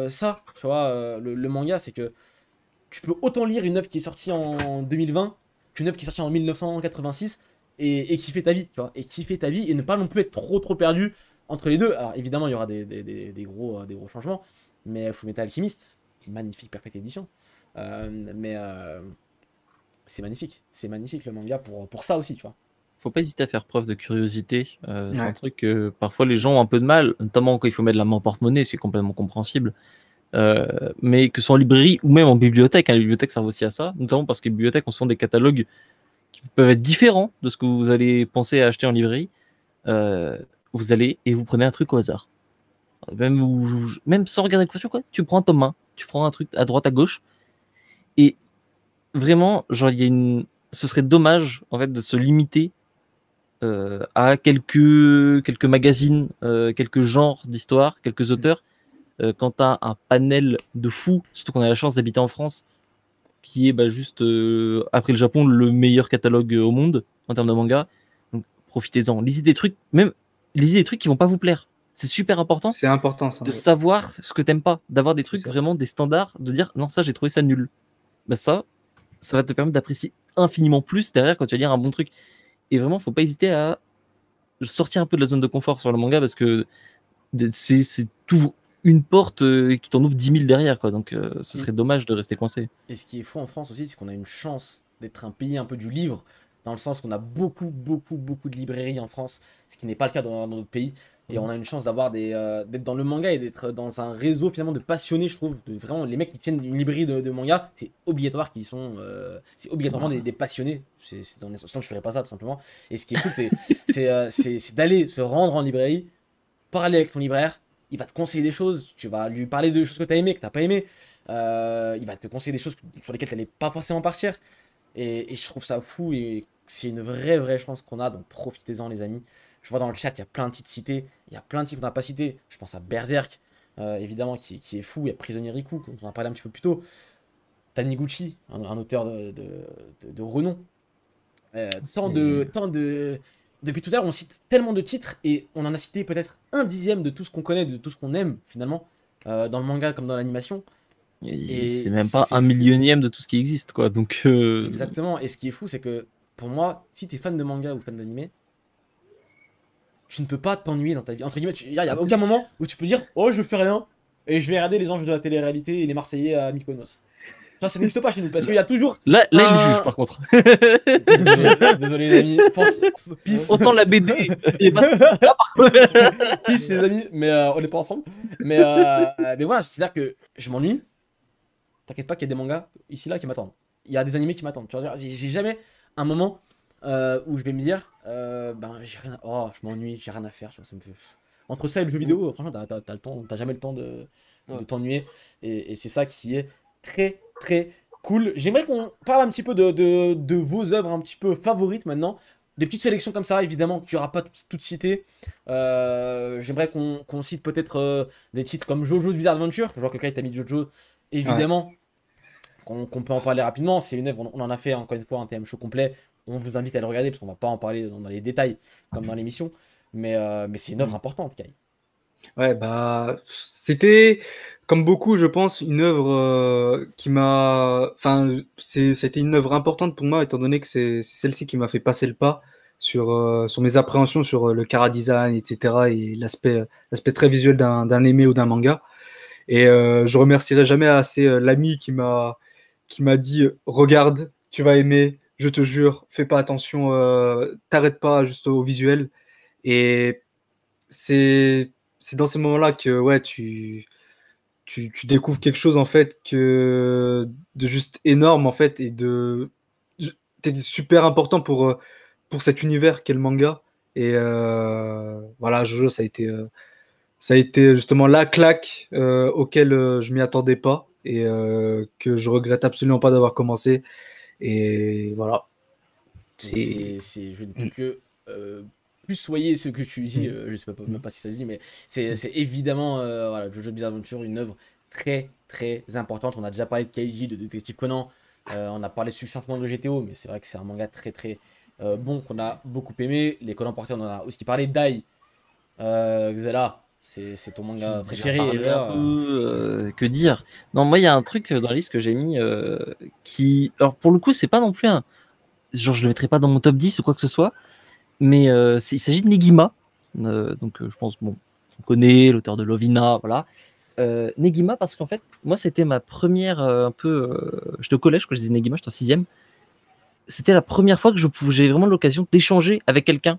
ça. Tu vois, le manga, c'est que tu peux autant lire une œuvre qui est sortie en 2020 qu'une œuvre qui est sortie en 1986 et kiffer ta vie. Tu vois, et kiffer ta vie et ne pas non plus être trop perdu entre les deux. Alors évidemment, il y aura des gros changements. Mais Fullmetal Alchemist, magnifique, Perfect Edition. Mais c'est magnifique le manga pour ça aussi, tu vois. Faut pas hésiter à faire preuve de curiosité. C'est un Ouais. truc que parfois les gens ont un peu de mal, notamment quand il faut mettre la main au porte-monnaie, ce qui est complètement compréhensible. Mais que ce soit en librairie ou même en bibliothèque, hein, les bibliothèques servent aussi à ça, notamment parce que les bibliothèques ont souvent des catalogues qui peuvent être différents de ce que vous allez penser à acheter en librairie. Euh, Vous allez et vous prenez un truc au hasard. Même sans regarder la couverture, quoi. Tu prends un tome 1, tu prends un truc à droite, à gauche. Et vraiment, genre, ce serait dommage, en fait, de se limiter à quelques magazines, quelques genres d'histoires, quelques auteurs. Quand tu as un panel de fous, surtout qu'on a la chance d'habiter en France, qui est juste, après le Japon, le meilleur catalogue au monde en termes de manga. Donc profitez-en. Lisez des trucs qui vont pas vous plaire. C'est super important C'est important ça. de savoir ce que t'aimes pas, d'avoir des trucs ça. vraiment des standards, de dire non, ça j'ai trouvé ça nul. Bah, ça va te permettre d'apprécier infiniment plus derrière quand tu vas lire un bon truc. Et vraiment, faut pas hésiter à sortir un peu de la zone de confort sur le manga parce que c'est tout une porte qui t'en ouvre 10 000 derrière, quoi. Donc, ce serait dommage de rester coincé. Et ce qui est fou en France aussi, c'est qu'on a une chance d'être un pays un peu du livre, dans le sens qu'on a beaucoup de librairies en France, ce qui n'est pas le cas dans d'autres pays. Et on a une chance d'être dans le manga et d'être dans un réseau finalement de passionnés, je trouve. Vraiment, les mecs qui tiennent une librairie de manga, c'est obligatoire qu'ils sont. C'est obligatoirement des passionnés. Dans les sens, je ferais pas ça tout simplement. Et ce qui est cool, c'est d'aller se rendre en librairie, parler avec ton libraire. Il va te conseiller des choses, tu vas lui parler de choses que tu as aimées, que tu n'as pas aimées. Il va te conseiller des choses sur lesquelles tu n'allais pas forcément partir. Et je trouve ça fou et c'est une vraie chance qu'on a, donc profitez-en les amis. Je vois dans le chat, il y a plein de titres cités, il y a plein de titres qu'on n'a pas cités. Je pense à Berserk, évidemment, qui est fou. Il y a Prisonnier Riku, dont on a parlé un petit peu plus tôt. Taniguchi, un auteur de renom. Depuis tout à l'heure, on cite tellement de titres et on en a cité peut-être un dixième de tout ce qu'on connaît, de tout ce qu'on aime finalement, dans le manga comme dans l'animation. Et c'est même pas un millionième de tout ce qui existe, quoi. Donc, exactement. Et ce qui est fou, c'est que pour moi, si t'es fan de manga ou fan d'animé, tu ne peux pas t'ennuyer dans ta vie. Entre guillemets, il n'y a aucun moment où tu peux dire oh, je fais rien et je vais regarder les anges de la télé-réalité et les Marseillais à Mykonos. Ça n'existe pas chez nous parce qu'il y a toujours. là il juge par contre. Désolé les amis. Peace. Autant la BD. Il est pas... Peace les amis, mais on n'est pas ensemble. Mais voilà, c'est-à-dire que je m'ennuie. T'inquiète pas qu'il y a des mangas ici là qui m'attendent. Il y a des animés qui m'attendent. Tu vois, j'ai jamais un moment où je vais me dire j'ai rien à... Oh, je m'ennuie, j'ai rien à faire. Tu vois, ça me fait... Entre ça et le jeu vidéo, franchement, t'as le temps, t'as jamais le temps de t'ennuyer. Et c'est ça qui est très cool. J'aimerais qu'on parle un petit peu de vos œuvres un petit peu favorites maintenant. des petites sélections comme ça, évidemment, qu'il n'y aura pas toutes citées. J'aimerais qu'on cite peut-être des titres comme Jojo's Bizarre Adventure. Je vois que Kai t'a mis Jojo, évidemment, qu'on peut en parler rapidement. C'est une œuvre, on en a fait encore une fois un TM show complet. On vous invite à le regarder parce qu'on va pas en parler dans les détails comme dans l'émission. Mais c'est une œuvre importante, Kai. Ouais, bah, c'était, comme beaucoup, je pense, une œuvre qui m'a. Enfin, c'était une œuvre importante pour moi, étant donné que c'est celle-ci qui m'a fait passer le pas sur mes appréhensions sur le chara-design, etc., et l'aspect très visuel d'un anime ou d'un manga. Et je remercierai jamais assez l'ami qui m'a dit regarde, tu vas aimer, je te jure, fais pas attention, t'arrêtes pas juste au visuel. Et c'est dans ces moments-là que ouais, tu découvres quelque chose en fait de juste énorme en fait et t'es super important pour cet univers qu'est le manga. Et voilà, Jojo, ça a été justement la claque auquel je m'y attendais pas et que je regrette absolument pas d'avoir commencé. Et voilà. Je ne peux que plus soyer ce que tu dis. Je sais même pas si ça se dit, mais c'est évidemment voilà, Jojo's Bizarre Adventure, une œuvre très très importante. On a déjà parlé de Keiji, de Détective Conan. On a parlé succinctement de GTO, mais c'est vrai que c'est un manga très très bon qu'on a beaucoup aimé. Les Conan Portés, on en a aussi parlé. Dai, Xela, c'est ton manga préféré. Que dire? Non, moi, il y a un truc dans la liste que j'ai mis qui. Alors, pour le coup, c'est pas non plus un. Genre, je le mettrai pas dans mon top 10 ou quoi que ce soit, mais il s'agit de Negima. Donc, je pense, bon, on connaît l'auteur de Lovina, voilà. Negima, parce qu'en fait, moi, c'était ma première un peu. J'étais au collège quand je disais Negima, j'étais en 6ème. C'était la première fois que j'ai vraiment l'occasion d'échanger avec quelqu'un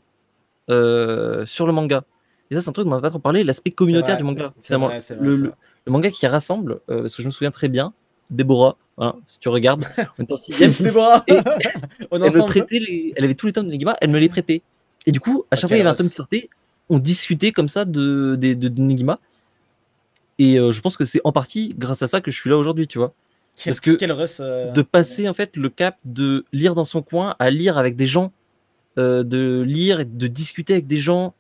sur le manga. Et ça, c'est un truc dont on va pas trop parler, l'aspect communautaire du manga. C'est le manga qui rassemble, parce que je me souviens très bien, Déborah, hein, si tu regardes, on était en 6ème. Déborah elle avait tous les tomes de Negima, elle me les prêtait. Et du coup, à chaque fois il y avait un tome qui sortait, on discutait comme ça de Negima. Et je pense que c'est en partie grâce à ça que je suis là aujourd'hui, tu vois. Parce que de passer en fait le cap de lire dans son coin à lire avec des gens, de lire et de discuter avec des gens,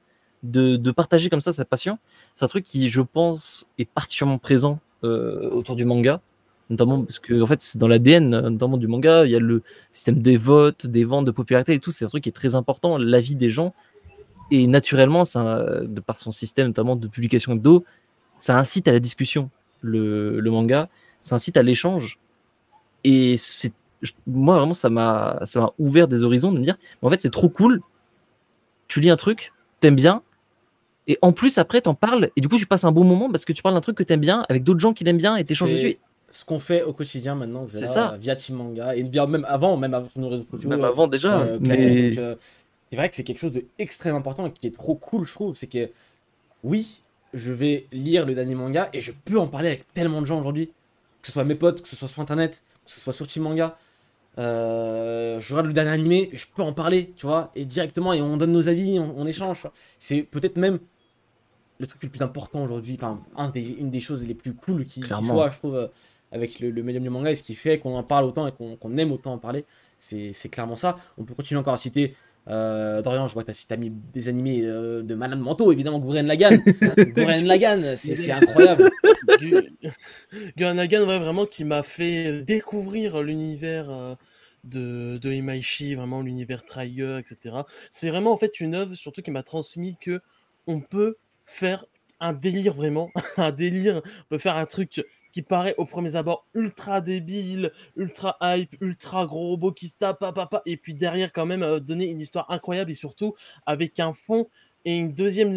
de partager comme ça sa passion, c'est un truc qui, je pense, est particulièrement présent autour du manga, notamment parce que en fait c'est dans l'ADN notamment du manga. Il y a le système des votes, des ventes, de popularité et tout. C'est un truc qui est très important, l'avis des gens, et naturellement ça, de par son système notamment de publication hebdo, ça incite à la discussion. Le manga, ça incite à l'échange, et moi vraiment ça m'a ouvert des horizons de me dire en fait c'est trop cool, tu lis un truc, t'aimes bien, et en plus après t'en parles, et du coup tu passes un bon moment parce que tu parles d'un truc que t'aimes bien avec d'autres gens qui l'aiment bien et t'échanges dessus. Ce qu'on fait au quotidien maintenant, c'est ça, via Team Manga, et même avant nos réseaux sociaux, même avant déjà. Mais... Donc, c'est vrai que c'est quelque chose d'extrêmement important et qui est trop cool, je trouve. C'est que oui, je vais lire le dernier manga et je peux en parler avec tellement de gens aujourd'hui, que ce soit mes potes, que ce soit sur internet, que ce soit sur Team Manga. Je regarde le dernier animé, je peux en parler, tu vois, et directement, et on donne nos avis, on échange. C'est peut-être même le truc le plus important aujourd'hui, enfin, une des choses les plus cool qui soit, je trouve, avec le médium du manga, et ce qui fait qu'on en parle autant et qu'on aime autant en parler, c'est clairement ça. On peut continuer encore à citer. Dorian, je vois que tu as mis des animés de malade mentaux, évidemment. Gurren Lagann. Gurren Lagann, c'est incroyable. Gurren Lagann, ouais, vraiment, qui m'a fait découvrir l'univers de Imaishi, vraiment l'univers Trigger, etc. C'est vraiment en fait une œuvre surtout qui m'a transmis que on peut faire un délire, vraiment. Un délire, on peut faire un truc qui paraît au premier abord ultra débile, ultra hype, ultra gros robot qui se tape, et puis derrière quand même donner une histoire incroyable et surtout avec un fond et une deuxième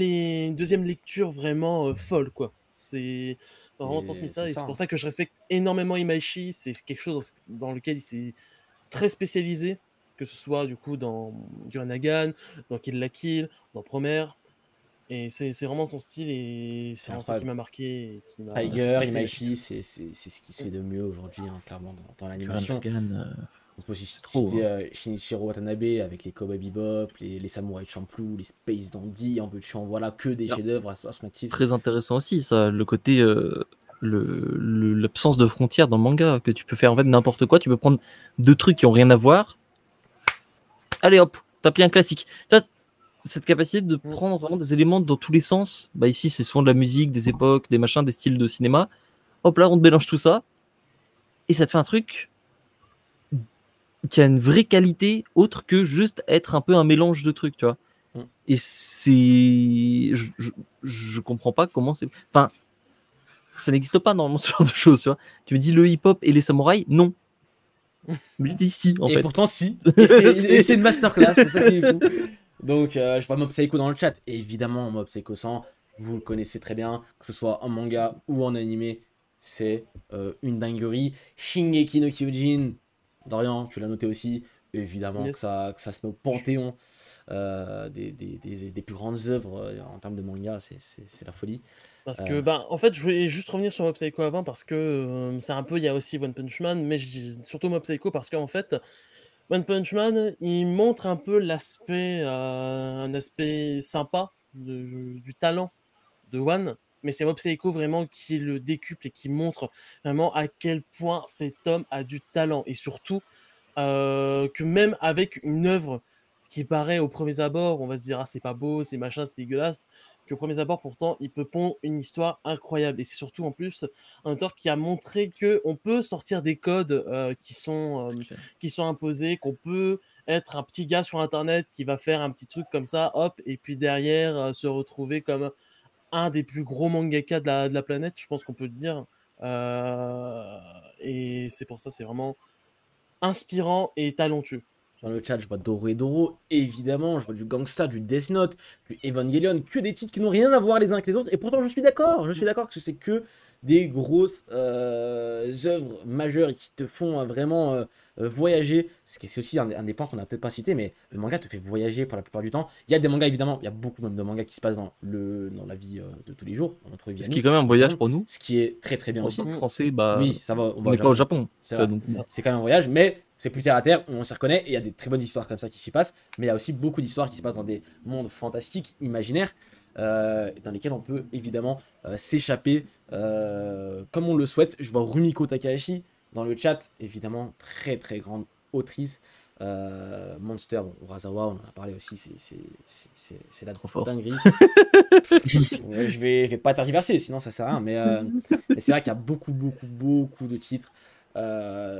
lecture vraiment folle, quoi. C'est vraiment transmis ça, et c'est pour ça que je respecte énormément Imaishi. C'est quelque chose dans lequel il s'est très spécialisé, que ce soit du coup dans Gurren Lagann, dans Kill la Kill, dans Promare. Et c'est vraiment son style, et c'est ça qui m'a marqué. Tiger, Imaishi, c'est ce qui se fait de mieux aujourd'hui, hein, clairement, dans l'animation. On peut aussi citer Shinichiro Watanabe avec les Cowboy Bebop, les Samouraï Champloo, les Space Dandy, voilà que des chefs-d'œuvre à son actif. Très intéressant aussi, ça, le côté, l'absence de frontières dans le manga, que tu peux faire en fait n'importe quoi. Tu peux prendre deux trucs qui ont rien à voir. Allez hop, taper un classique. Tu vois, cette capacité de prendre vraiment des éléments dans tous les sens. Bah, ici, c'est souvent de la musique, des époques, des machins, des styles de cinéma. Hop là, on te mélange tout ça. Et ça te fait un truc qui a une vraie qualité autre que juste être un peu un mélange de trucs, tu vois. Et c'est... Je comprends pas comment c'est... Enfin, ça n'existe pas normalement ce genre de choses, tu vois. Tu me dis le hip-hop et les samouraïs, non. Mais tu dis si, en et fait. pourtant, si. Et c'est une masterclass, c'est ça qui est fou. Donc, je vois Mob Psycho dans le chat. Et évidemment, Mob Psycho 100, vous le connaissez très bien, que ce soit en manga ou en animé, c'est une dinguerie. Shingeki no Kyojin, Dorian, tu l'as noté aussi. Évidemment que ça se met au panthéon des plus grandes œuvres en termes de manga, c'est la folie. Parce que, en fait, je voulais juste revenir sur Mob Psycho avant parce que c'est un peu, il y a aussi One Punch Man, mais surtout Mob Psycho parce qu'en fait, One Punch Man, il montre un peu un aspect sympa du talent de One, mais c'est Mob Psycho vraiment qui le décuple et qui montre vraiment à quel point cet homme a du talent et surtout que même avec une œuvre qui paraît au premier abord, on va se dire ah c'est pas beau, c'est machin, c'est dégueulasse, qu'au premier abord pourtant il peut pondre une histoire incroyable et c'est surtout en plus un auteur qui a montré que on peut sortir des codes qui sont imposés, qu'on peut être un petit gars sur internet qui va faire un petit truc comme ça, hop, et puis derrière se retrouver comme un des plus gros mangaka de la planète, je pense qu'on peut le dire. Et c'est pour ça, c'est vraiment inspirant et talentueux. Dans le chat, je vois Doro et Doro, évidemment, je vois du Gangsta, du Death Note, du Evangelion, que des titres qui n'ont rien à voir les uns avec les autres, et pourtant je suis d'accord que c'est que des grosses œuvres majeures et qui te font vraiment voyager, c'est aussi un des points qu'on n'a peut-être pas cité, mais le manga te fait voyager pour la plupart du temps. Il y a des mangas évidemment, il y a beaucoup même de mangas qui se passent dans la vie de tous les jours, dans notre vie. Ce qui est quand même un voyage pour nous. Ce qui est très très bien en aussi. tant que français, bah, oui, ça va, on n'est pas au Japon. C'est quand même un voyage, mais c'est plus terre à terre, on s'y reconnaît, et il y a des très bonnes histoires comme ça qui s'y passent, mais il y a aussi beaucoup d'histoires qui se passent dans des mondes fantastiques, imaginaires, dans lesquels on peut évidemment s'échapper comme on le souhaite. Je vois Rumiko Takahashi dans le chat, évidemment, très très grande autrice. Monster, bon, Urasawa, on en a parlé aussi, c'est la trop dinguerie. je vais pas tergiverser, sinon ça sert à rien, mais c'est vrai qu'il y a beaucoup de titres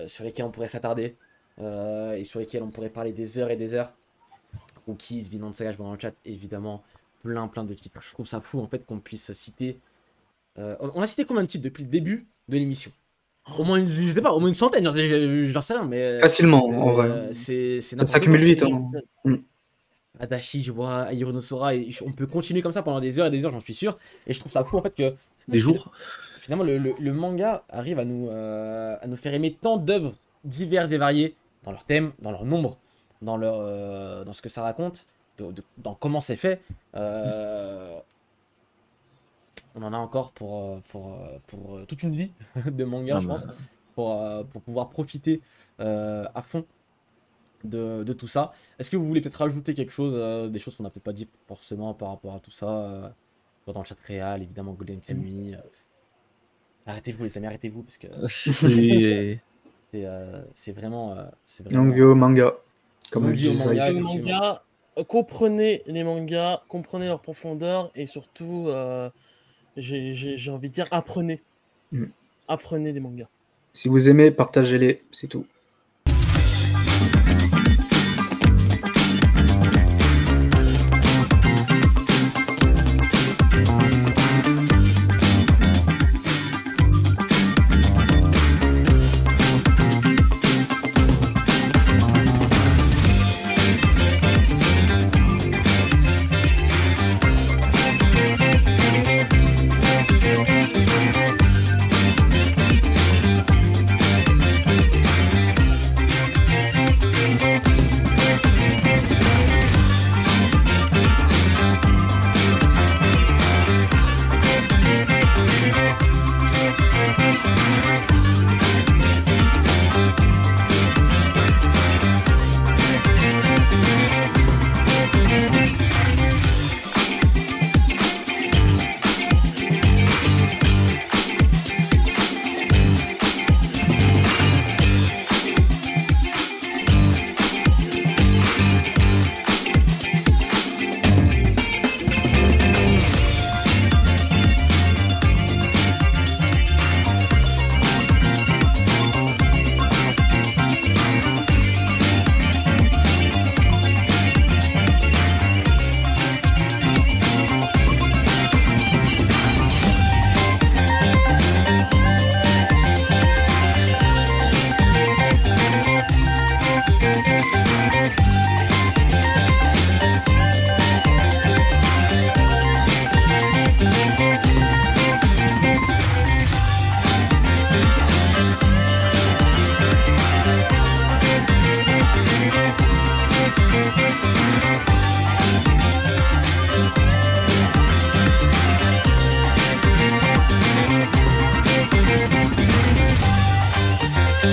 sur lesquels on pourrait s'attarder et sur lesquels on pourrait parler des heures et des heures. Cookies, Vinland Saga, je vois dans le chat, évidemment, plein de titres. Je trouve ça fou en fait qu'on puisse citer. On a cité combien de titres depuis le début de l'émission? Au moins une, je sais pas, au moins une centaine, j'en sais rien, mais facilement en vrai. Ça s'accumule vite. Adachi, je vois Hirono Sora, et on peut continuer comme ça pendant des heures et des heures, j'en suis sûr. Et je trouve ça fou en fait que des jours. Finalement, le manga arrive à nous faire aimer tant d'œuvres diverses et variées dans leur thème, dans leur nombre, dans ce que ça raconte, dans comment c'est fait. On en a encore pour toute une vie de manga, je pense, pour pouvoir profiter à fond de tout ça. Est-ce que vous voulez peut-être rajouter quelque chose, des choses qu'on n'a peut-être pas dit forcément par rapport à tout ça dans le chat réel, évidemment, Golden Kamuy. Arrêtez-vous les amis, arrêtez-vous parce que c'est vraiment Longueo manga, comme le disait manga. Comprenez les mangas, comprenez leur profondeur et surtout, j'ai envie de dire, apprenez. Apprenez des mangas. Si vous aimez, partagez-les, c'est tout. Bon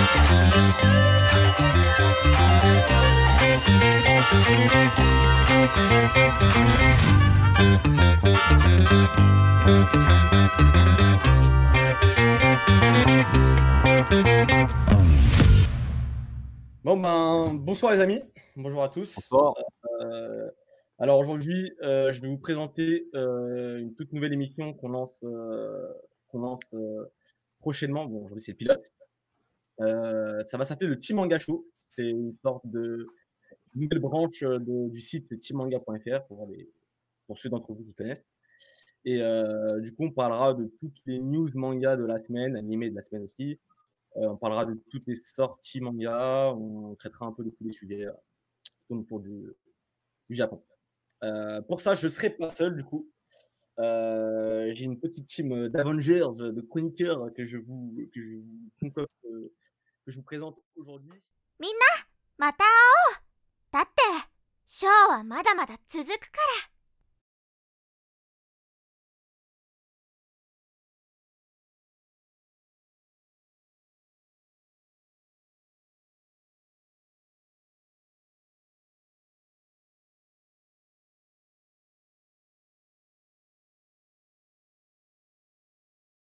ben, bonsoir les amis, bonjour à tous. Bonsoir. Alors aujourd'hui, je vais vous présenter une toute nouvelle émission qu'on lance prochainement. Bon, aujourd'hui c'est le pilote. Ça va s'appeler le Chimanga Show. C'est une sorte de nouvelle branche du site chimanga.fr pour ceux d'entre vous qui connaissent. Et du coup, on parlera de toutes les news manga de la semaine, animés de la semaine aussi. On parlera de toutes les sorties manga. On traitera un peu de tous les sujets qui tournent autour du Japon. Pour ça, je ne serai pas seul du coup. J'ai une petite team d'Avengers, de chroniqueurs que je vous concocte, que je vous présente aujourd'hui. みんな、また会おう。だって、ショーはまだまだ続くから。